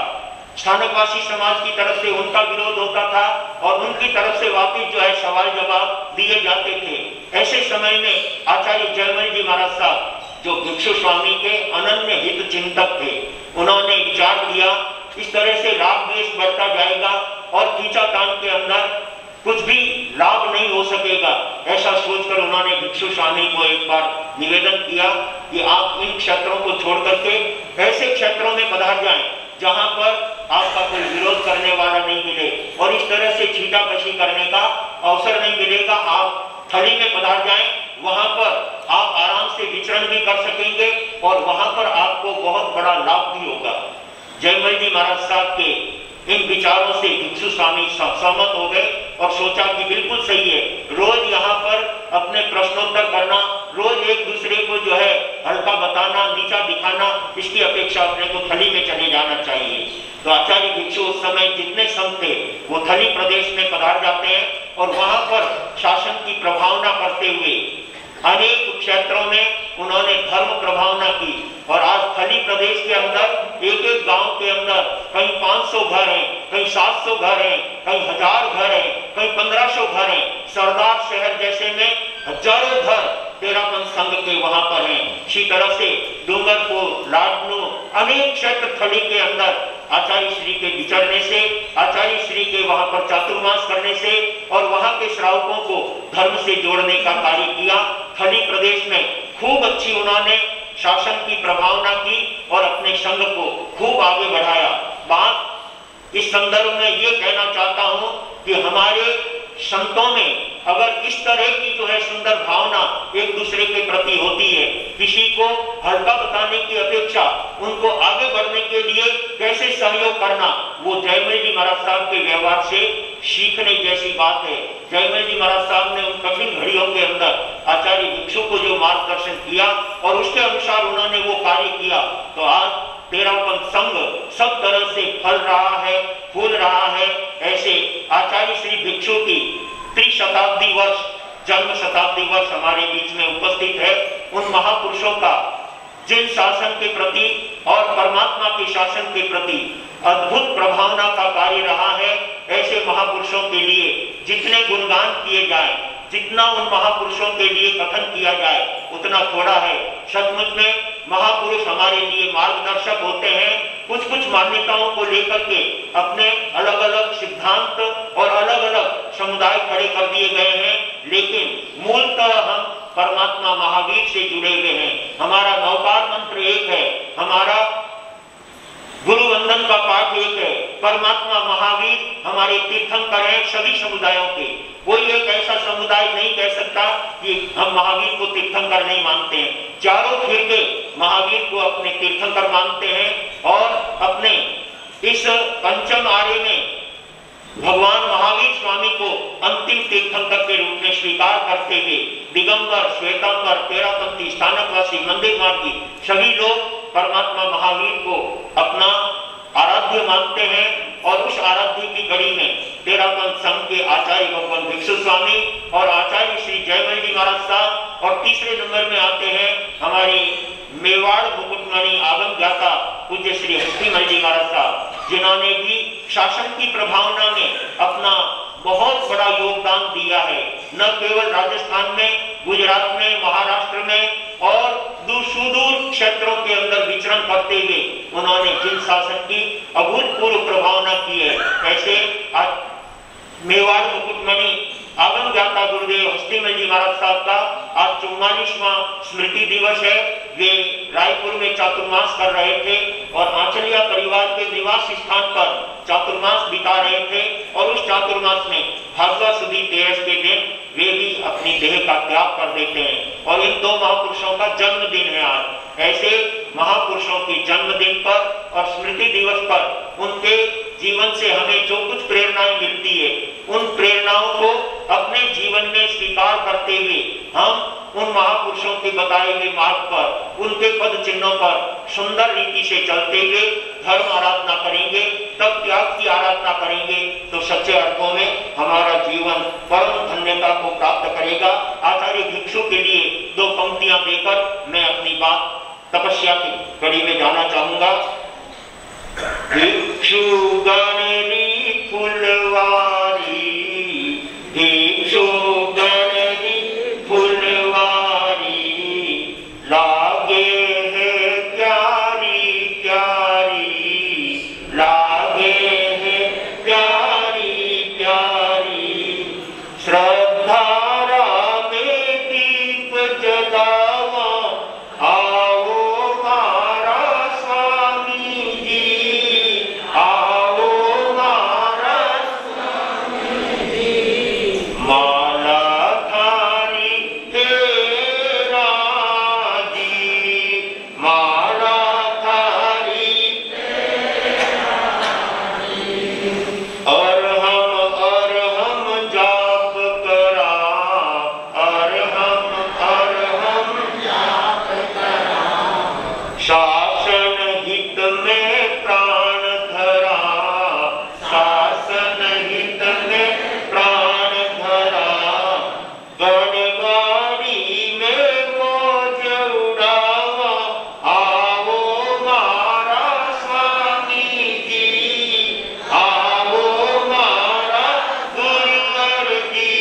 Speaker 4: स्थानकवासी समाज की तरफ से उनका विरोध होता था और उनकी तरफ से वापिस जो है सवाल जवाब दिए जाते थे। ऐसे समय में आचार्य जयमल जी महाराज साहब जो भिक्षु स्वामी के अनन्य हित चिंतक थे, उन्होंने विचार किया इस तरह से राग द्वेष बढ़ता जाएगा और खींचातान के अंदर कुछ भी लाभ नहीं हो सकेगा। ऐसा सोचकर उन्होंने भिक्षु स्वामी को एक बार निवेदन किया कि आप इन क्षेत्रों को छोड़ करके ऐसे क्षेत्रों में पधार जाएं जहां पर आपका कोई विरोध करने वाला नहीं मिले और इस तरह से छींटाकशी करने का अवसर नहीं मिलेगा। आप थली में पधार जाएं, वहां पर आप आराम से विचरण भी कर सकेंगे और वहां पर आपको बहुत बड़ा लाभ भी होगा। जयमल जी महाराज साहब के इन विचारों से भिक्षु स्वामी सहमत हो गए और सोचा कि बिल्कुल सही है, रोज यहाँ पर अपने प्रश्नोत्तर करना, रोज एक दूसरे को जो है हल्का बताना, नीचा दिखाना, इसकी अपेक्षा अपने को थली में चले जाना चाहिए। तो आचार्य भिक्षु उस समय जितने संत थे वो थली प्रदेश में पधार जाते हैं और वहां पर शासन की प्रभावना करते हुए अनेक क्षेत्रों में उन्होंने धर्म प्रभावना की। और आज थली प्रदेश के अंदर एक एक गांव के अंदर कहीं 500 घर हैं, कहीं 700 घर हैं, कहीं 1000 घर हैं, कहीं 1500 घर हैं। सरदार शहर जैसे में हजारों घर तेरापंथ संघ के वहां पर हैं। इसी तरह से डूंगरपुर, लाडनू, अनेक क्षेत्र थली के अंदर आचार्य श्री के विचरने से, आचार्य श्री के वहां पर चातुर्मास करने से और वहां के श्रावकों को धर्म से जोड़ने का कार्य किया। थली प्रदेश में खूब अच्छी उन्होंने शासन की प्रभावना की और अपने संघ को खूब आगे बढ़ाया। बात इस संदर्भ में ये कहना चाहता हूं कि हमारे संतों में अगर इस तरह की जो है सुंदर भावना एक दूसरे के प्रति होती है, किसी को हल्का बताने की अपेक्षा उनको आगे बढ़ने के लिए कैसे सहयोग करना, वो जयमल जी महाराज साहब के व्यवहार से सीखने जैसी बात है। जयमल जी महाराज साहब ने उन कठिन घड़ियों के अंदर आचार्य भिक्षु को जो मार्गदर्शन किया और उसके अनुसार उन्होंने वो कार्य किया, तो आज तेरापंथ संघ सब तरह से फल रहा है, फूल रहा है। ऐसे आचार्य श्री भिक्षु की त्रिशताब्दी वर्ष, जन्म शताब्दी वर्ष हमारे बीच में उपस्थित है। उन महापुरुषों का जिन शासन के प्रति और परमात्मा के शासन के प्रति अद्भुत प्रभावना का कार्य रहा है, ऐसे महापुरुषों के लिए जितने गुणगान किए जाए, जितना उन महापुरुषों के लिए कथन किया जाए उतना थोड़ा है। सचमुच में महापुरुष हमारे लिए मार्गदर्शक होते हैं। कुछ कुछ मान्यताओं को लेकर के अपने अलग अलग सिद्धांत और अलग अलग समुदाय खड़े कर दिए गए हैं, लेकिन मूलतः हम परमात्मा महावीर से जुड़े हुए हैं। हमारा नौकार मंत्र एक है, हमारा गुरु वंदन का पाठ एक है। परमात्मा महावीर हमारे तीर्थंकर हैं सभी समुदायों के। कोई एक ऐसा समुदाय नहीं कह सकता कि हम महावीर को तीर्थंकर नहीं मानते हैं। चारों फिरके महावीर को अपने तीर्थंकर मानते हैं और अपने इस पंचम आर्य में भगवान महावीर स्वामी को अंतिम तीर्थंकर के रूप में स्वीकार करते हुए दिगंबर, श्वेतांबर, तेरापंथी, स्थानकवासी, मंदिर मार्गी सभी लोग परमात्मा महावीर को अपना आराध्य मानते हैं और उस आराध्य की कड़ी में तेरापंथ संघ के आचार्य भगवान भिक्षु स्वामी और आचार्य श्री जयमल जी महाराज साहब, और तीसरे नंबर में आते हैं हमारे मेवाड़ मुकुटमणि आगम ज्ञाता पूज्य श्री हस्तीमल जी महाराज साहब, जिन्होंने भी शासन की प्रभावना में अपना बहुत बड़ा योगदान दिया है। न केवल राजस्थान में, गुजरात में, महाराष्ट्र में और सुदूर क्षेत्रों के अंदर विचरण करते हुए उन्होंने जिन शासन की अभूतपूर्व प्रभावना की है, ऐसे आज मेवाड़ मुकुटमणि आगम ज्ञाता गुरुदेव हस्तीमल जी महाराज साहब का आज 44वां स्मृति दिवस है। वे रायपुर में चातुर्मास कर रहे थे और आंचलिया परिवार के निवास स्थान पर चातुर्मास बिता रहे थे, और उस चातुर्मास में भाद्रवा सुदी 13 के दिन वे भी अपनी देह का त्याग कर देते हैं। और इन दो महापुरुषों का जन्मदिन है आज। ऐसे महापुरुषों के जन्मदिन पर और स्मृति दिवस पर उनके जीवन से हमें जो कुछ प्रेरणाएं मिलती है, उन प्रेरणाओं को अपने जीवन में स्वीकार करते हुए हम उन महापुरुषों के बताए हुए मार्ग पर, उनके पद चिन्हों पर सुंदर रीति से चलते हुए धर्म आराधना करेंगे, तब त्याग की आराधना करेंगे, तो सच्चे अर्थों में हमारा जीवन परम धन्यता को प्राप्त करेगा। आचार्य भिक्षु के लिए दो पंक्तियां देकर मैं अपनी बात तपस्या की कड़ी में जाना चाहूंगा। भिक्षु गणरी फुलवारी, भिक्षु गणरी फुलवारी, लागे है प्यारी प्यारी, लागे है प्यारी प्यारी, श्रद्धा में दीप जलावा, आओ मारा स्वामी जी, आओ मारा स्वामी जी, माला धारी तेरा जी, माला धारी तेरा जी, और हम जाप करा, और हम जाप करा, शासन हित में प्राण धरा, शासन हित में प्राण धरा, गणगाड़ी में मौज उड़ावा, आओ मारा स्वामी जी, आओ मारा गुरुवर जी,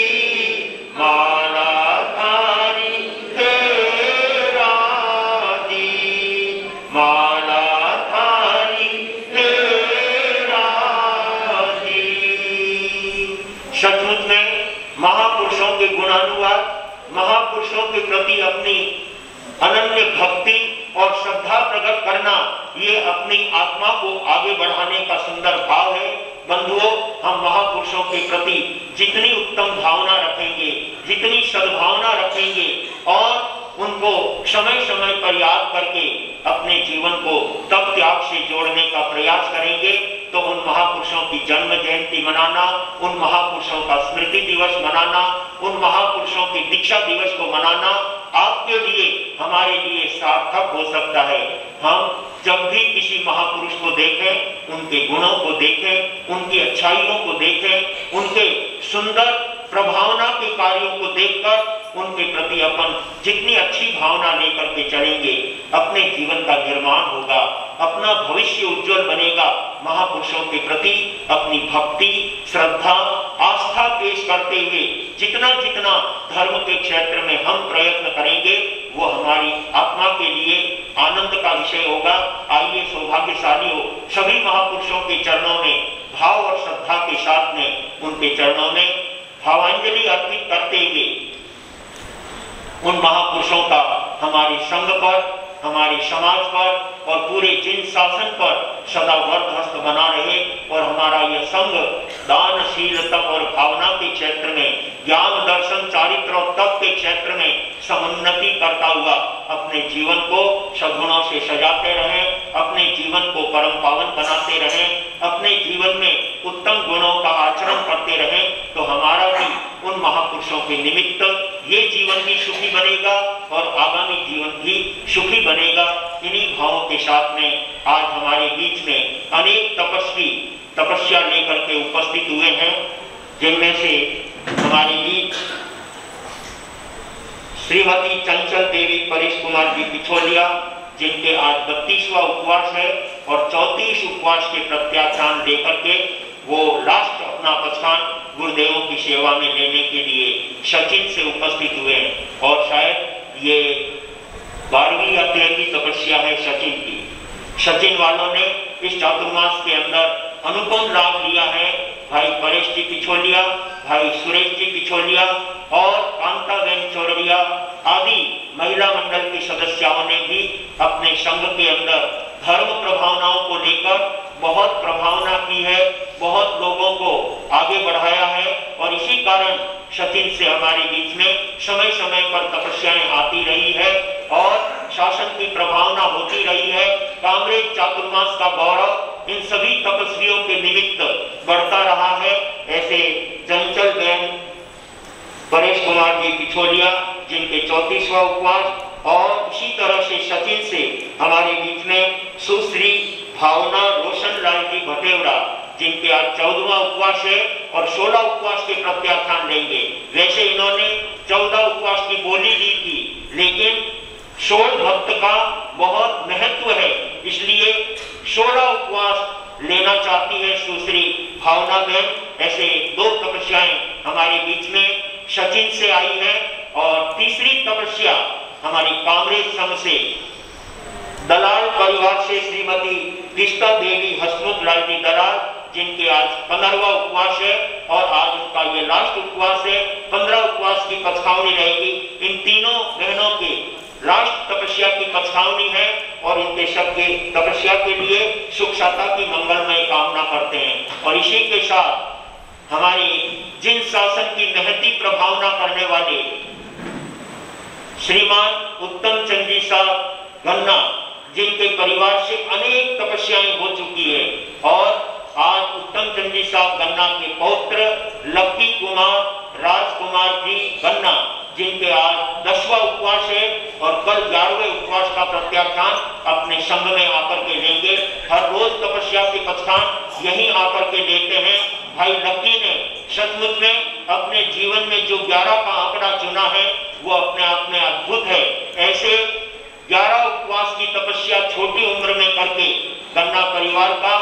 Speaker 4: माला धारी तेरा जी, माला धारी तेरा जी। सचमुच में महापुरुषों के गुणानुवाद, महापुरुषों के प्रति अपनी अनन्य भक्ति और श्रद्धा प्रकट करना, ये अपनी आत्मा को आगे बढ़ाने का सुंदर भाव है। बंधुओं, हम महापुरुषों के प्रति जितनी उत्तम भावना रखेंगे, जितनी सद्भावना रखेंगे और उनको समय समय पर याद करके अपने जीवन को तप त्याग से जोड़ने का प्रयास करेंगे, तो उन महापुरुषों की जन्म जयंती मनाना, उन महापुरुषों का स्मृति दिवस मनाना, उन महापुरुषों के दीक्षा दिवस को मनाना आपके लिए, हमारे लिए सार्थक हो सकता है। हम जब भी किसी महापुरुष को देखें, उनके गुणों को देखें, उनकी अच्छाइयों को देखें, उनके सुंदर प्रभावना के कार्यों को देखकर उनके प्रति अपन जितनी अच्छी भावना लेकर के चलेंगे, अपने जीवन का निर्माण होगा, अपना भविष्य उज्जवल बनेगा। महापुरुषों के प्रति अपनी भक्ति, श्रद्धा, आस्था पेश करते हुए जितना जितना धर्म के क्षेत्र में हम प्रयत्न करेंगे, वो हमारी आत्मा के लिए आनंद का विषय होगा। आइए सौभाग्यशाली हो, सभी महापुरुषों के चरणों में भाव और श्रद्धा के साथ में उनके चरणों में भावांजलि अर्पित करते हुए उन महापुरुषों का हमारे संघ पर, हमारे समाज पर और पूरे जिन शासन पर सदा वर्धस्त बना रहे, और हमारा यह संघ दानशील, तप और भावना के क्षेत्र में, ज्ञान दर्शन चारित्र और तप के क्षेत्र में समुन्नति करता हुआ अपने जीवन को सद्गुणों से सजाते रहें, अपने जीवन को परम पावन बनाते रहें, अपने जीवन में उत्तम गुणों का आचरण करते रहें, तो हमारा भी उन महापुरुषों के निमित्त ये जीवन भी सुखी बनेगा और आगामी जीवन भी सुखी बनेगा। इन्हीं भावों के साथ में आज हमारे बीच में अनेक तपस्वी तपस्या लेकर के उपस्थित हुए हैं, जिनमें से हमारी बीच श्रीमती चंचल देवी परेश कुमार जी पिछोलिया, जिनके आज 32वां उपवास है और 34 उपवास के प्रत्याख्यान लेकर के वो राष्ट्र अपना पछान गुरुदेवों की सेवा में लेने के लिए सचिन से उपस्थित हुए हैं। और शायद ये 12वीं या 13वीं तपस्या है सचिन की। सचिन वालों ने इस चातुर्मास के अंदर अनुपम लाभ लिया है। भाई परेश जी पिछोलिया, भाई सुरेश जी पिछोलिया और कांताबेन चौरड़िया आदि महिला मंडल के सदस्यों ने भी अपने संघ के अंदर धर्म प्रभावनाओं को लेकर बहुत प्रभावना की है, बहुत लोगों को आगे बढ़ाया है और इसी कारण सचिन से हमारे बीच में समय समय पर तपस्याएं आती रही है और शासन की प्रभावना होती रही है। कामरेज चातुर्मास का गौरव इन सभी तपस्वियों के निमित्त बढ़ता रहा है। ऐसे चंचल बेन परेश कुमार जी पिछोलिया, जिनके 34वां उपवास, और इसी तरह से सचिन से हमारे बीच में सुश्री भावना रोशन लाल जी भटेवरा, जिनके आज 14वां उपवास है और 16 उपवास के प्रत्याख्यान लेंगे। वैसे इन्होंने 14 उपवास की बोली दी थी, लेकिन शोध भक्त का बहुत महत्व है, इसलिए 16 उपवास लेना चाहती है सुश्री भावना बहन। ऐसे 2 तपस्याएं हमारे बीच में सचिन से आई है और तीसरी तपस्या हमारी कामरेज संघ से दलाल परिवार से श्रीमती दिष्टा देवी हसमुख लाल जी दलाल, जिनके आज 15वां उपवास है और आज उनका ये लास्ट उपवास है। 15 उपवास की पछावनी रहेगी। इन तीनों बहनों के लास्ट तपस्या की पछावनी है और इनके सबके तपस्या के लिए सुख शांति की मंगलमय कामना करते हैं। और इसी के साथ हमारी जिन शासन की महती प्रभावना करने वाले श्रीमान उत्तम चंद जी साहब गन्ना, जिनके परिवार से अनेक तपस्याएं हो चुकी है और आज उत्तम चंद जी साहब गन्ना के पौत्र लक्की कुमार राजकुमार जी गन्ना, जिनके आज 10वां उपवास है और कल 11वें उपवास का प्रत्याख्यान अपने संघ में आकर के लेंगे। हर रोज तपस्या के पछान यहीं आकर के लेते हैं। भाई लक्की ने सचमुच में अपने जीवन में जो 11 का आंकड़ा चुना है वो अपने आप में अद्भुत है। ऐसे 11 उपवास की तपस्या छोटी उम्र में करके गन्ना परिवार का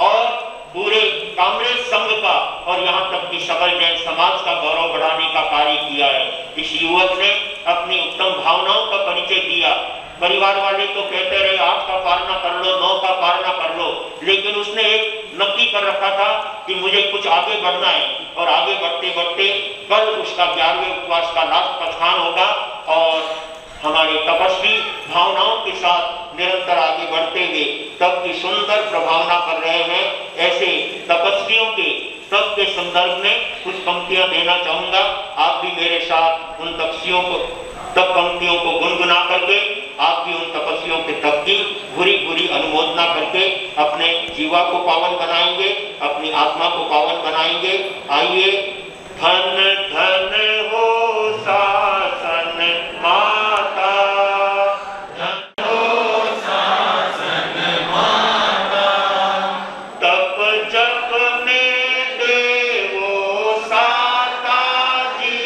Speaker 4: और पूरे कांग्रेस संघ का और यहाँ तक कि सकल जैन समाज का गौरव बढ़ाने का कार्य किया है। इस युवक ने अपनी उत्तम भावनाओं का परिचय दिया। परिवार वाले तो कहते रहे 8 का पारना कर लो, 9 का पारना कर लो, लेकिन उसने एक नक्की कर रखा था कि मुझे कुछ आगे बढ़ना है और आगे बढ़ते बढ़ते कल उसका 11वें उपवास का लास्ट पछान होगा और हमारे तपस्वी भावनाओं के साथ निरंतर आगे बढ़ते हुए तब की सुंदर प्रभावना कर रहे हैं। ऐसे तपस्वियों के तब के संदर्भ में कुछ पंक्तियां देना चाहूंगा। आप भी मेरे साथ उन तपस्वियों को तब पंक्तियों को गुनगुना करके आप भी उन तपस्वियों के तप की बुरी बुरी अनुमोदना करके अपने जीवा को पावन बनाएंगे, अपनी आत्मा को पावन बनाएंगे। आइए। धन धन हो शासन माता, धन हो शासन माता, तप जप में देवो साता जी,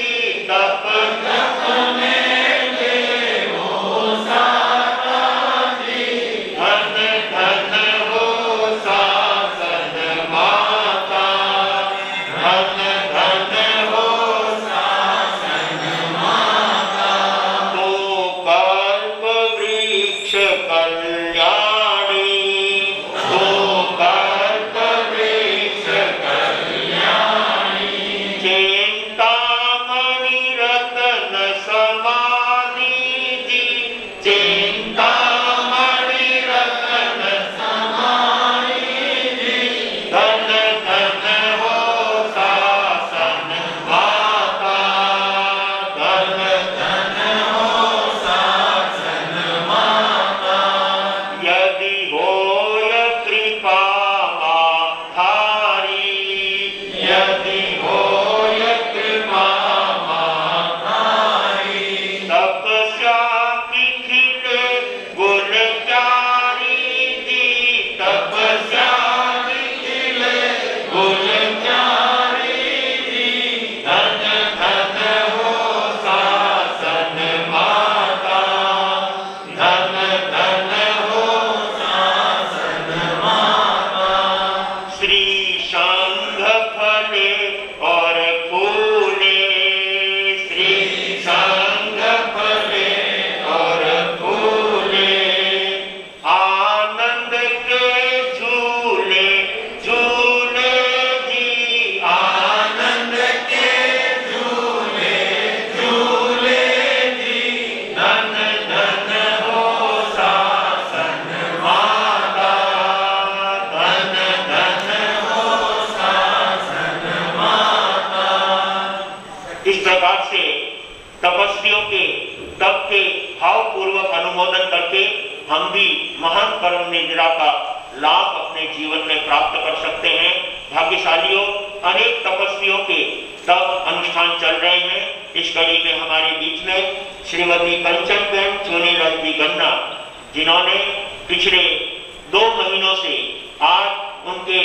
Speaker 4: तप जप में देवो साता जी, धन धन हो शासन माता, धन धन हो शासन माता, तो कल्प वृक्ष कल्याणी, तो कल्प वृक्ष कल्याणी, चिंतामणि रत्न समाधि जी, चिंतामणि रत्न समाधि जी, धन धन हो शासन माता, धन धन हो शासन माता, हम भी महान कर्म निर्जरा का लाभ अपने जीवन में प्राप्त कर सकते हैं। भाग्यशालियों, अनेक तपस्वियों के तप अनुष्ठान चल रहे हैं। इस कड़ी में हमारे बीच में श्रीमती कंचनबेन चोनीलाल जी गन्ना, जिन्होंने पिछले 2 महीनों से आज उनके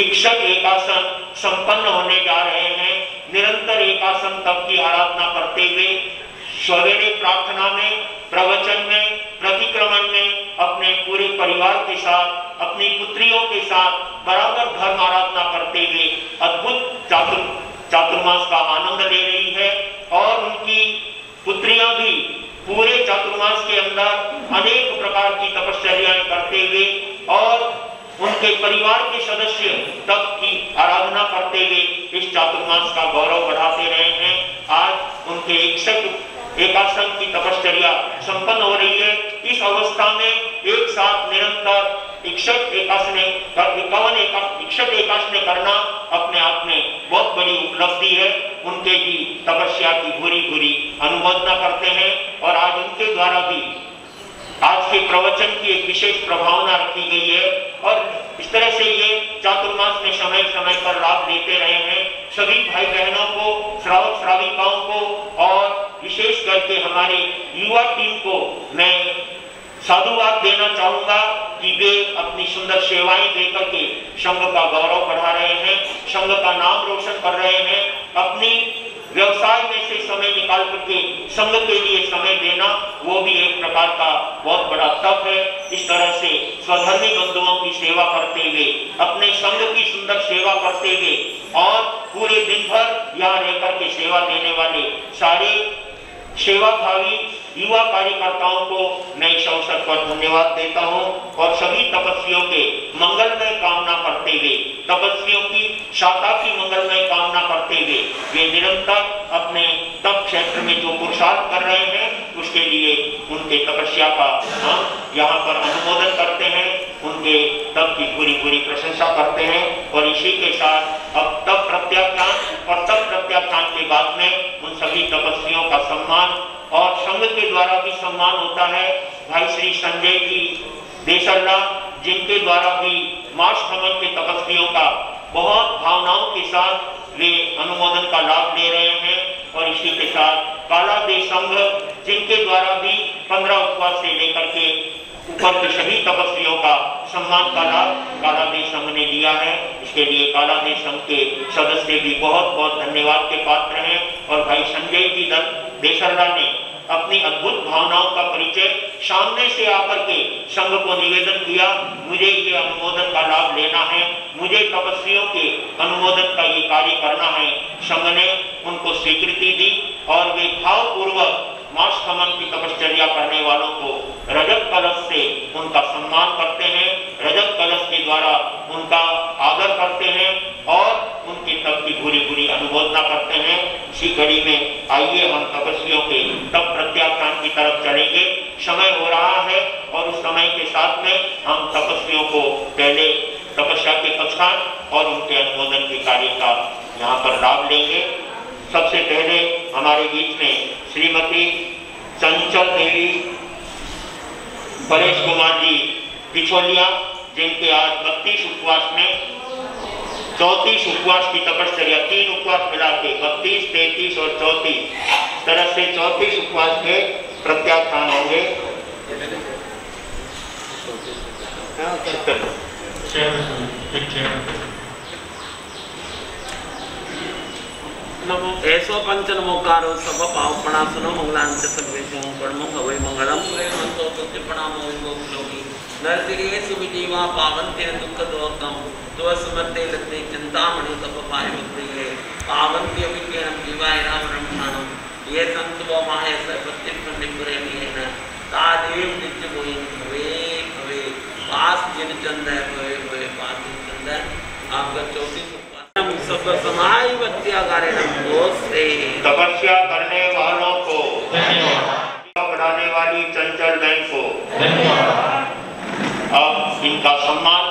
Speaker 4: इक्षक एकासन संपन्न होने जा रहे हैं। निरंतर एकासन तप की आराधना करते हुए सवेरे प्रार्थना में, प्रवचन में, प्रतिक्रमण में अपने पूरे परिवार के साथ, अपनी पुत्रियों के साथ बराबर धर्म आराधना करते हुए अद्भुत चातुर्मास का आनंद ले रही है। और उनकी पुत्रियां भी पूरे चातुर्मास के अंदर अनेक प्रकार की तपश्चर्याएं करते हुए और उनके परिवार के सदस्य तप की आराधना करते हुए इस चातुर्मास का गौरव बढ़ाते रहे हैं। आज उनके इक्षक एकासन की तपश्चर्या संपन्न हो रही है। इस अवस्था में एक साथ निरंतर इक्षक एकासन करना अपने आप में बहुत बड़ी उपलब्धि है। उनके भी तपस्या की भूरी भूरी अनुमोदना करते हैं और आज उनके द्वारा भी आज के प्रवचन की एक विशेष प्रभावना रखी गई है और इस तरह से ये चातुर्मास में समय समय पर लाभ लेते रहे हैं। सभी भाई बहनों को, श्रावक श्राविकाओं को और विशेष करके हमारे युवा टीम को मैं साधुवाद देना चाहूंगा कि वे अपनी सुंदर सेवाएं देकर के संघ का गौरव बढ़ा रहे हैं, संघ का नाम रोशन कर रहे हैं। अपनी व्यवसाय में से समय निकाल करके संघ के लिए समय देना वो भी एक प्रकार का बहुत बड़ा तप है। इस तरह से स्वधर्मी बंधुओं की सेवा करते हुए, अपने संघ की सुंदर सेवा करते हुए और पूरे दिन भर यहाँ रहकर के सेवा देने वाले सारे सेवाभावी युवा कार्यकर्ताओं को मैं इस अवसर पर धन्यवाद देता हूं और सभी तपस्वियों के मंगलमय कामना करते हुए, तपस्वियों की शाखा की मंगलमय कामना करते हुए वे निरंतर अपने तप क्षेत्र में जो पुरुषार्थ कर रहे हैं उसके लिए उनके तपस्या का हम यहाँ पर अनुमोदन करते हैं, उनके तप की पूरी पूरी प्रशंसा करते हैं। और इसी के साथ अब तप प्रत्याख्यान और तप प्रत्याख्यान के बाद में उन सभी तपस्वियों का सम्मान और संघ के द्वारा भी सम्मान होता है। भाई श्री संजय जी देसरला, जिनके द्वारा भी मार्च खमन के तपस्वियों का बहुत भावनाओं के साथ वे अनुमोदन का लाभ ले रहे हैं। और इसी के साथ काला देश संघ, जिनके द्वारा भी 15 उपवास से लेकर के ऊपर के सभी तपस्वियों का सम्मान का लाभ काला देश संघ ने लिया है। इसके लिए काला देश संघ के सदस्य भी बहुत बहुत धन्यवाद के पात्र हैं। और भाई संजय जी देसरला ने अपनी अद्भुत भावनाओं का परिचय सामने से आकर के संघ को निवेदन किया, मुझे ये अनुमोदन का लाभ लेना है, मुझे तपस्वियों के अनुमोदन का ये कार्य करना है। संघ ने उनको स्वीकृति दी और वे भावपूर्वक मास खमन की तपश्चर्या करने वालों को रजत कलश से उनका सम्मान करते हैं, रजत कलश के द्वारा उनका आदर करते हैं और उनके तप की पूरी पूरी अनुमोदना करते हैं। इसी कड़ी में आइए हम तपस्वियों के तप प्रत्याख्यान की तरफ चलेंगे। समय हो रहा है और उस समय के साथ में हम तपस्वियों को पहले तपस्या के पक्षान और उनके अनुमोदन के कार्य का यहाँ पर लाभ लेंगे। सबसे पहले हमारे बीच में श्रीमती चंचल देवी परेश कुमार जी पिछोलिया, जिनके आज 32 उपवास में 34 उपवास की तपश्चर्या, 3 उपवास मिला के 32, 33 और 34 तरह से 34 उपवास के प्रत्याख्यान होंगे।
Speaker 1: ऐसो पंच नमोकारो सब पावपणा सुनो मंगलांच सर्वेशं परमो भवे मंगलम मंतो तो त्रिपणामो विमोक्षोगी नरसिरे सुविजीवा पावन्ते दुख दोकम तो समर्थे लते चिंतामणि तप पाए मुक्तिये पावन्ते विज्ञानम जीवाय राम रमणानम ये संत वो माहे सर्वत्य निपुरे नियन तादेव नित्य बोहि भवे भवे पास जिन चंद है भवे भवे पास जिन चंद है। आपका 34 सब समाई बत्यागारेण से
Speaker 4: तपस्या करने वालों को बढ़ाने वाली चंचल बहन को अब इनका सम्मान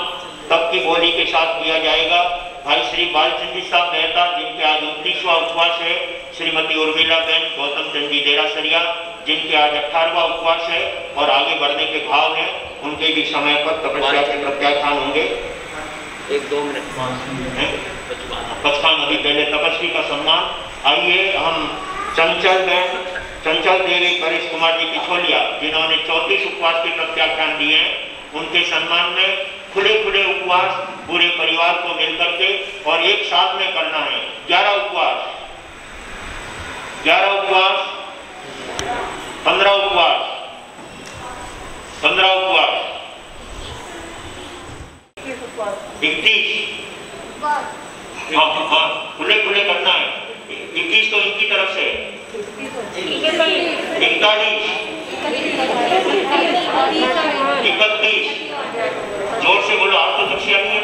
Speaker 4: तब की बोली के साथ किया जाएगा। भाई श्री बालचंद जी साहब मेहता, जिनके आज 29वां उपवास है, श्रीमती उर्मिला बहन गौतम चंद जी देरासरिया, जिनके आज 18वां उपवास है और आगे बढ़ने के भाव हैं, उनके भी समय पर तपस्या के प्रत्याख्यान होंगे।
Speaker 1: 1-2 मिनट
Speaker 4: बचपन अभी पहले तपस्वी का सम्मान। आइए हम चंचल देवी परेश कुमार जी पिछोलिया, जिन्होंने 34 उपवास के प्रत्याख्यान दिए हैं, उनके सम्मान में खुले उपवास पूरे परिवार को मिलकर के और एक साथ में करना है। 11 उपवास, 15 उपवास, 15 उपवास, खुले करना है। 21 तो इनकी तरफ से, 41, 31, जोर से बोलो, आप तो दक्षिया नहीं है,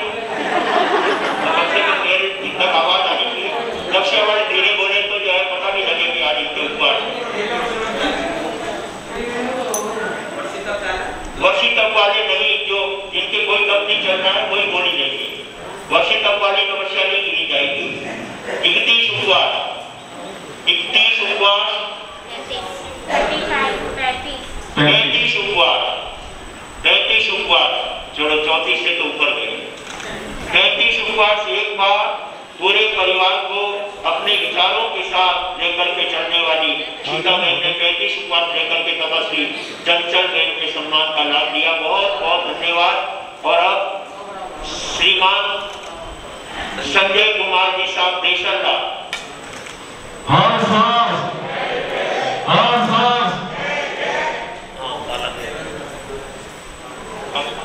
Speaker 4: जितना आवाज आनी चाहिए। दक्षिया वाले धीरे बोले तो जो है पता नहीं लगे कि आज इनके उपवास। वर्षी तप वाले नहीं, जो जिनके कोई तप नहीं चल रहा है वही बोली जाएगी। वर्षी तप वाली तपस्या नहीं गिनी जाएगी। 31 उपवास, 31 उपवास, 33 उपवास, 33 उपवास, चलो 34 से तो ऊपर गए। 33 उपवास एक बार पूरे परिवार को अपने विचारों के साथ लेकर के चलने वाली सीता बहन ने 33 उपवास लेकर के तपस्वी चंचल बहन के सम्मान का लाभ दिया। बहुत बहुत धन्यवाद। और अब श्रीमान संजय कुमार जी साहब देशल्ला।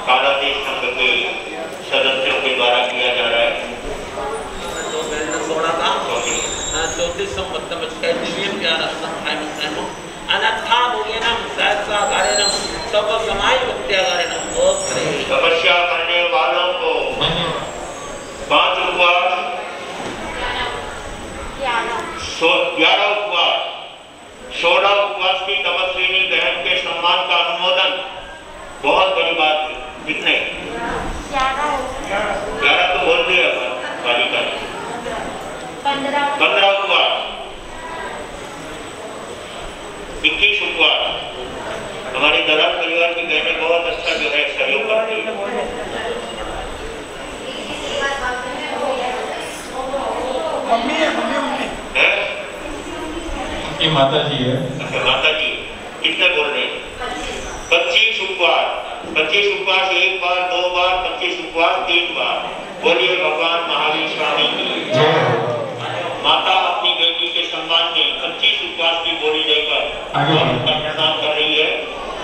Speaker 4: काला देश संघ के सदस्यों के द्वारा किया जा रहा है। तपस्या करने वालों को 5 उपवास, 11 उपवास, 16 उपवास की तपस्विनी बहन के सम्मान का अनुमोदन बहुत बड़ी बात है। कितने? 11 तो बोल दिया बालिका ने। 15 उपवास, 21 उपवास। हमारे दलाल परिवार की बहनें बहुत अच्छा जो है सहयोग करती है।
Speaker 5: माता जी है।
Speaker 4: अच्छा, माता जी कितने बोल रहे हैं? 25 उपवास, 25 उपवास एक बार, 2 बार, 25 उपवास 3 बार। बोलिए भगवान महावीर स्वामी की माता अपनी बेटी के सम्मान में 25 उपवास की बोली लेकर प्रदान कर रही है।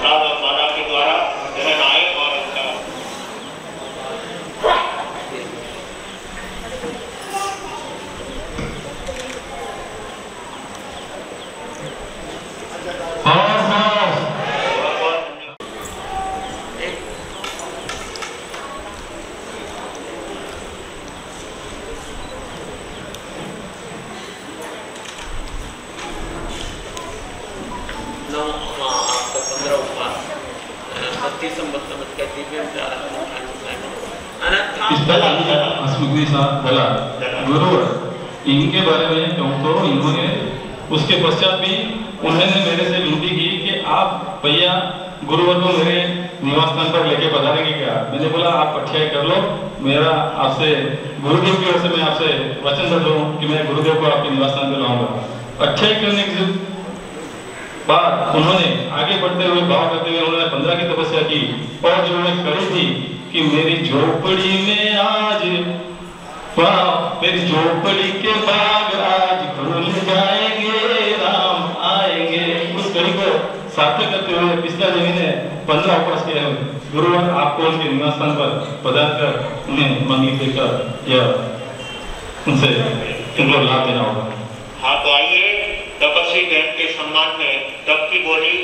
Speaker 4: माता के द्वारा बहन आए और उनका
Speaker 5: इनके बारे में कहूँ तो इन्होंने उसके पश्चात भी उन्होंने मेरे से विनती की कि आप भैया गुरुवर को मेरे निवास स्थान पर लेके पधारेंगे क्या? मैंने बोला आप पठिया कर लो, मेरा आपसे गुरुदेव की ओर से मैं आपसे वचन दे दूं कि मैं गुरुदेव को आपके निवास स्थान पर लाऊंगा। पठिया करने के बाद उन्होंने आगे बढ़ते हुए भाव करते हुए उन्होंने 15 की तपस्या की और जो मैं करी थी कि मेरी झोपड़ी में आज मेरी झोपड़ी के बाग आज खुल जाएंगे, राम आएंगे। उस कड़ी को सार्थक करते हुए पिछला देवी ने 15 उपवास किए हैं। गुरुवर आपको उनके निवास स्थान पर पधार कर उन्हें मंगली देकर या उनसे उनको लाभ देना होगा।
Speaker 4: हाँ, तो आइए तपस्वी बहन के सम्मान में तब की बोली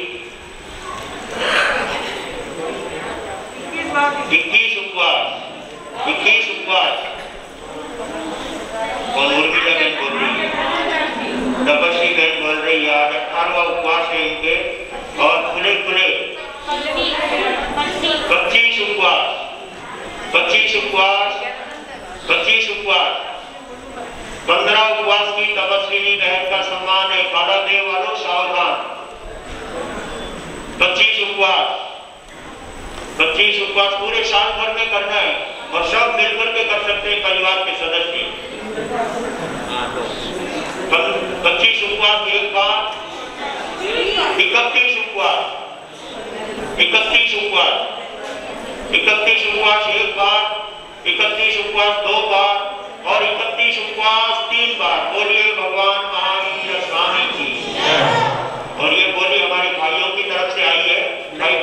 Speaker 4: 21 उपवास, 21 उपवास। और उर्मिला बहन बोल रही है, तपस्वी बहन बोल रही है, आज 18वां उपवास है इनके और खुले 25 उपवास, 25 उपवास, 25 उपवास, 15 उपवास की तपस्विनी बहन का सम्मान है। काला देव वालों सावधान, 25 उपवास, 25 उपवास पूरे साल भर में करना है और सब मिलकर के कर सकते हैं परिवार के सदस्य। 25 उपवास एक बार, 31 उपवास, 31 उपवास, 31 उपवास एक बार, 31 उपवास 2 बार और 31 उपवास 3 बार। बोलिए भगवान महावीर स्वामी की। और ये बोली हमारे भाइयों की तरफ से आई है। भाई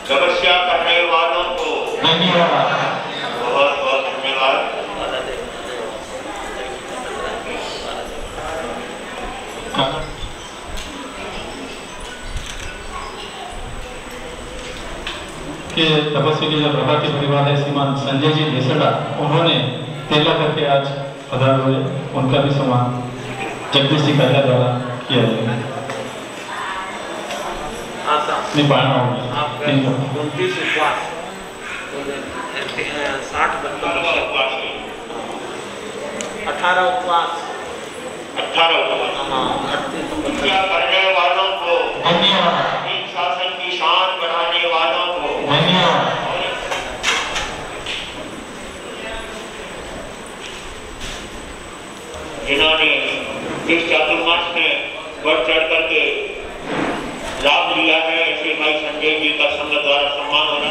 Speaker 4: तपस्या करने वालों को धन्यवाद, बहुत बहुत धन्यवाद।
Speaker 5: के तपस्वी के जो प्रभा के परिवार है श्रीमान संजय जी देसड़ा, उन्होंने तेला करके आज पधार हुए, उनका भी सम्मान जगदीश जी कालिया द्वारा किया जाएगा।
Speaker 1: 29 उपवास, 60 उपवास, 18 उपवास,
Speaker 4: 18 उपवास करने वालों को
Speaker 5: धन्यवाद,
Speaker 4: शासन की शान बढ़ाने वालों को
Speaker 5: धन्यवाद।
Speaker 4: जिन्होंने इस चातुर्मास में बढ़ चढ़ करके लाभ लिया है, ऐसे भाई संजय जी का संघ द्वारा सम्मान होना।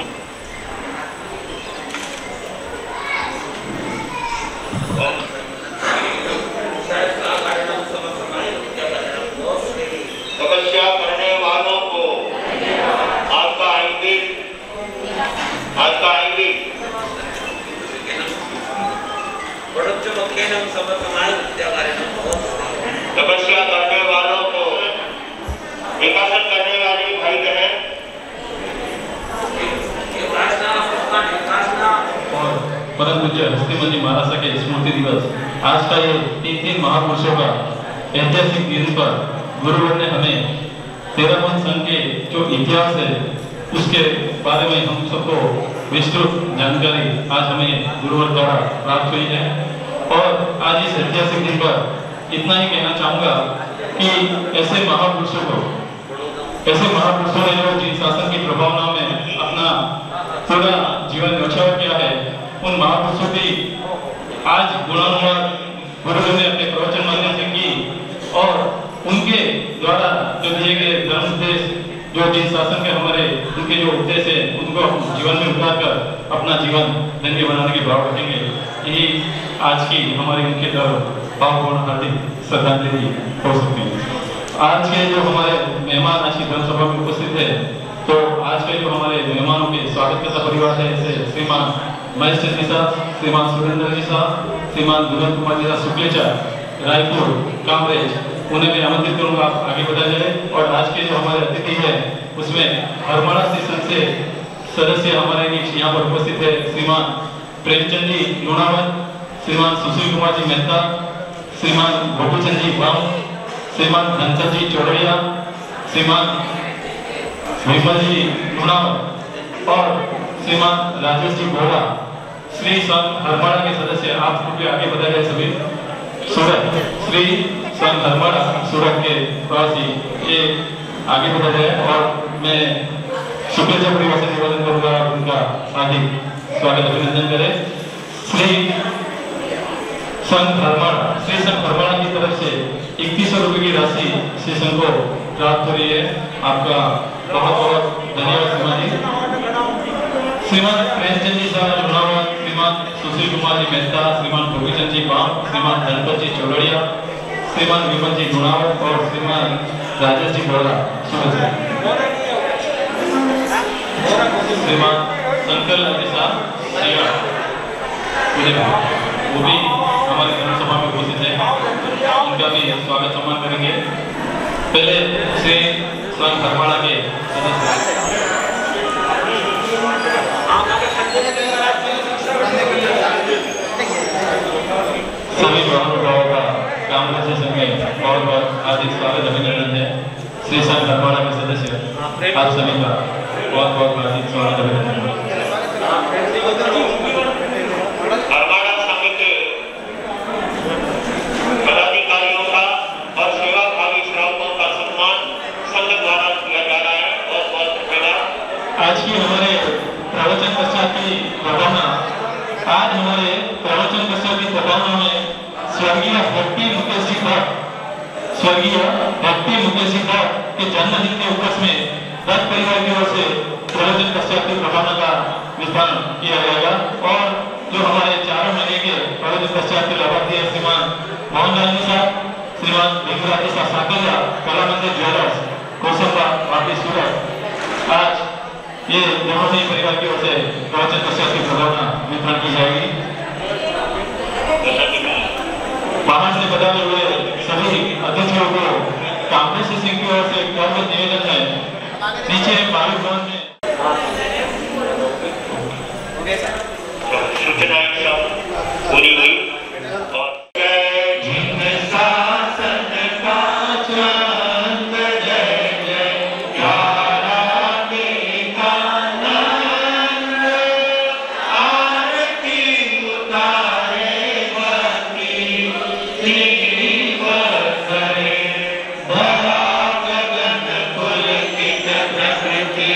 Speaker 4: तपस्या करने वालों को आपका आईवी तपस्या करने वालों को विकासन करने वाले भाई बहन
Speaker 5: और परम पूज्य हस्तिमती महाराज के स्मृति दिवस, आज का ये 3 महापुरुषों का ऐतिहासिक दिन पर गुरुवर ने हमें 13 संघ के जो इतिहास है उसके बारे में हम सबको विस्तृत जानकारी आज हमें गुरुवर द्वारा प्राप्त हुई है। और आज इस ऐतिहासिक दिन पर इतना ही कहना चाहूँगा कि ऐसे महापुरुषों ने जो जिन शासन की प्रभावना में अपना पूरा जीवन न्यौछावर किया है, उन महापुरुषों की आज गुणानुवाद गुरुदेव ने अपने प्रवचन माध्यम से की और उनके द्वारा जो दिए गए धर्म उपदेश, जो जिन शासन के हमारे उनके जो उपदेश है, उनको हम जीवन में उतार कर अपना जीवन धन्य बनाने के भाव रखेंगे। यही आज की हमारी उनके तरफ भावपूर्ण हार्दिक श्रद्धांजलि हो सकती है। आज के जो हमारे मेहमान आज की धर्मसभा में उपस्थित है, तो आज के जो हमारे मेहमानों के स्वागत करता परिवार है, जैसे श्रीमान महेश चंद्र साहब, श्रीमान सुरेंद्र जी साहब, श्रीमान दुर्गन कुमार जी सुक्लेचा, रायपुर कामरेज, उन्हें मैं आमंत्रित करूंगा, आप आगे बढ़ा जाए। और आज के जो हमारे अतिथि है उसमें हरमाड़ा स्टेशन से सदस्य हमारे यहाँ पर उपस्थित है, श्रीमान प्रेमचंद जी लोनावत, श्रीमान सुशील कुमार जी मेहता, श्रीमान गोपीचंद जी बाम, श्रीमान धनचंद जी चौड़िया, श्रीमान विमल जी लोनावत और श्रीमान राजेश जी बोरा, श्री संघ हरमाड़ा के सदस्य, आप कृपया आगे बढ़ा जाए सभी। सूरत, श्री संघ हरमाड़ा सूरत के प्रवासी, ये आगे बढ़ा जाए और मैं शुक्लेचा परिवार से निवेदन करूंगा उनका हार्दिक स्वागत अभिनंदन करें। श्री संघ हरमाड़ा की तरफ से 3100 रुपये की राशि श्री संघ को प्राप्त हो रही है। आपका बहुत बहुत धन्यवाद श्रीमान जी। श्रीमान प्रेमचंद जी साहब लोनावत, श्रीमान सुशील कुमार जी मेहता, श्रीमान गोपीचंद जी बाम, श्रीमान धनपत जी चौड़िया, श्रीमान विमल जी लोनावत और श्रीमान राजेश जी बोरा, श्रीमान शंकर लाल जी साहब, वो भी हमारे धर्मसभा में उपस्थित है, उनका भी स्वागत सम्मान करेंगे। पहले श्री संघ हरमाड़ा के सदस्य सभी महानुभावों का कांग्रेस संघ में बहुत बहुत हार्दिक स्वागत अभिनंदन है। श्री संघ हरमाड़ा के सदस्य आप सभी का बहुत बहुत हार्दिक स्वागत अभिनंदन।
Speaker 4: हरमाड़ा संघ के
Speaker 5: स्वर्गीय भक्ति मुकेशी भट्ट के जन्मदिन के उपलक्ष्य में रथ परिवार की ओर से प्रवचन पश्चात प्रभावना का वितरण किया जाएगा और जो हमारे 4 महीने के प्रवचन पश्चात के लाभार्थी है श्रीमान मोहनलाल साहब, श्रीमान भीमराज साकरिया, कला मंदिर ज्वेलर्स, कोसंबा, वापी, सूरत, आज ये दोनों ही परिवार की ओर से प्रवचन पश्चात की प्रभावना वितरण की जाएगी। बाहर से बदलते हुए सभी अतिथियों को कांग्रेस सिंह की ओर से कर्म निवेदन है। नीचे बालू भवन में
Speaker 4: सूचनाएं सब पूरी हुई और
Speaker 6: प्रकृति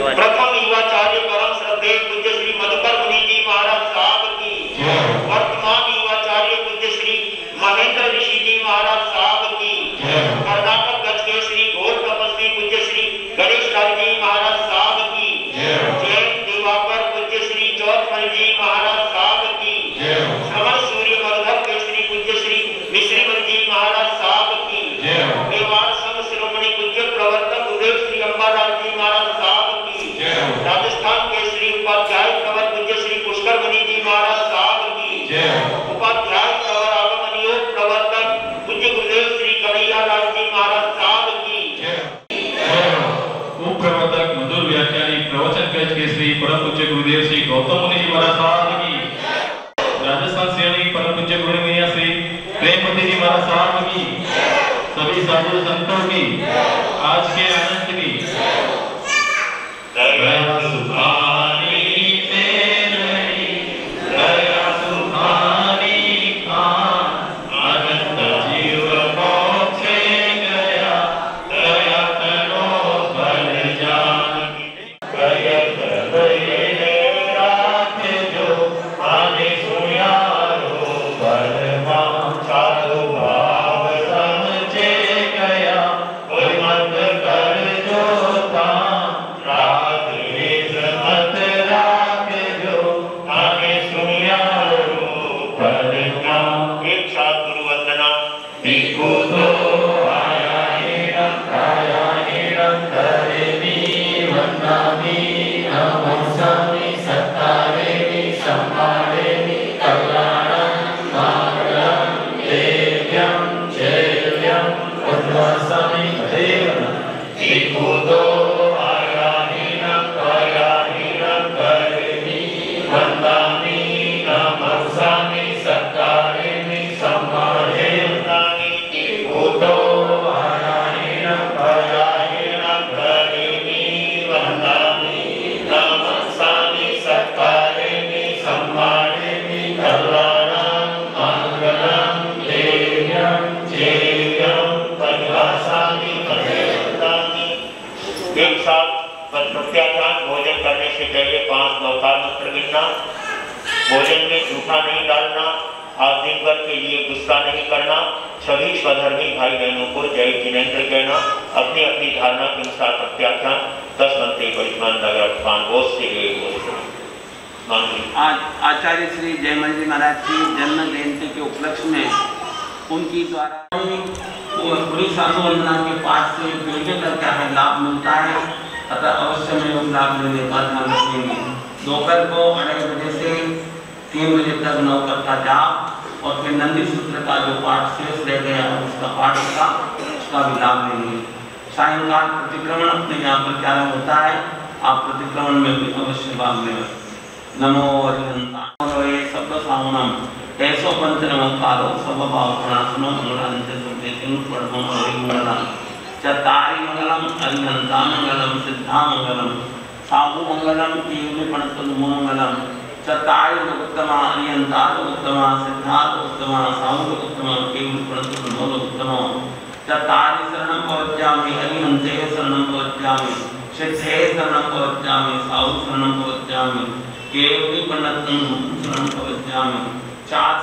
Speaker 4: प्रथम युवाचार्य परम श्रद्धेय पूज्य श्री मधुकर मुनि जी महाराज साहब की, वर्तमान युवाचार्य पूज्य श्री महेंद्र ऋषि जी महाराज साहब की, कर्नाटक गज के श्री घोर तपस्वी पूज्य श्री गणेश लाल जी महाराज साहब की, जैन दिवाकर पूज्य श्री चौथमल जी महाराज साहब की, श्रवण सूर्य मरुधर के श्री पूज्य श्री मिश्रीमल जी महाराज साहब की, व्यवहार संघ शिरोमणि पूज्य प्रवर्तक उदय श्री अंबालाल जी महाराज साहब की, राजस्थान के श्री उपाध्याय प्रवर पूज्य श्री पुष्कर मुनि जी महाराज साहब की, उपाध्याय प्रवर आगमन योग प्रवर्तक पूज्य गुरुदेव श्री कन्हैया लाल जी महाराज साहब की,
Speaker 5: प्रवर्तक मधुर व्याख्यानी प्रवचन पेश के श्री परम पूज्य गुरुदेव श्री गौतम मुनि जी महाराज साहब की, राजस्थान श्रेणी परम पूज्य गुरुदेव श्री प्रेमपति जी महाराज साहब की, सभी साधु संतों की, आज के अनंत की दया सुखानी तेरी, दया सुखानी खान, अनंत जीव मोक्षे गया, दया करो बल जान, कयत भये रात जो आने सुयारो बलमा, साधु भाव समझे गया, कोई मत कर जो था, रात मत राख जो आने सुयारो बलमा।
Speaker 4: एक साथ गुरु वंदना।
Speaker 5: टिको तो आया निरंतरेणी वंदनामि, नमो स्वामी सत्तारेणी सम्मानेनी, कल्याणं मंगलं देव्यं जयव्यं उद्वासमि देवं। टिको तो आया निरंतरेणी वंदनामि, नमो स्वामी सत्तारेणी सम्मानेनी, टिको तो आया निरंतरेणी वंदनामि, नमो स्वामी सत्तारेणी सम्मानेनी, कल्याणं मंगलं देव्यं जयव्यं उद्वासमि देवं।
Speaker 4: एक साथ प्रत्याख्यान भोजन करने से पहले 5 नवकार मंत्र गिनना, भोजन में झूठा नहीं डालना, आज दिन भर के लिए गुस्सा नहीं करना, सभी स्वधर्मी भाई बहनों को जय जिनेन्द्र कहना, अपनी अपनी धारणा के अनुसार प्रत्याख्यान 10 मंत्री परिमान नगर पान बोझ से
Speaker 1: आज आचार्य श्री जयमल जी महाराज की जन्म जयंती के उपलक्ष्य में उनकी द्वारा पूरी साधु वंदना के पाठ से जुड़ने का क्या है लाभ मिलता है, अतः अवश्य में उस लाभ लेने का ध्यान रखेंगे। दोपहर को 2:30 बजे से 3 बजे तक नवकर का जाप और फिर नंदी सूत्र का जो पाठ शेष रह गया उसका पाठ उसका भी लाभ लेंगे। सायंकाल प्रतिक्रमण अपने यहाँ पर क्या होता है, आप प्रतिक्रमण में भी अवश्य भाग लें। नमो हरिहंताय शब्द सावनम ऐसो पंच नमस्कारो सब भावनासनो मंगलांच सुदेतिन पढ़म हरिमंगलम चतारि मंगलम हरिहंता मंगलम सिद्धा मंगलम साहु मंगलम केवली पणतु मंगलम चतारि उत्तमा हरिहंता उत्तमा सिद्धा उत्तमा साहु उत्तमा केवली पणतु उत्तमा चतारि शरणं पवज्जामि हरिहंते शरणं पवज्जामि सिद्धे शरणं पवज्जामि साहु शरणं पवज्जामि केवली पणतु शरणं पवज्जामि 4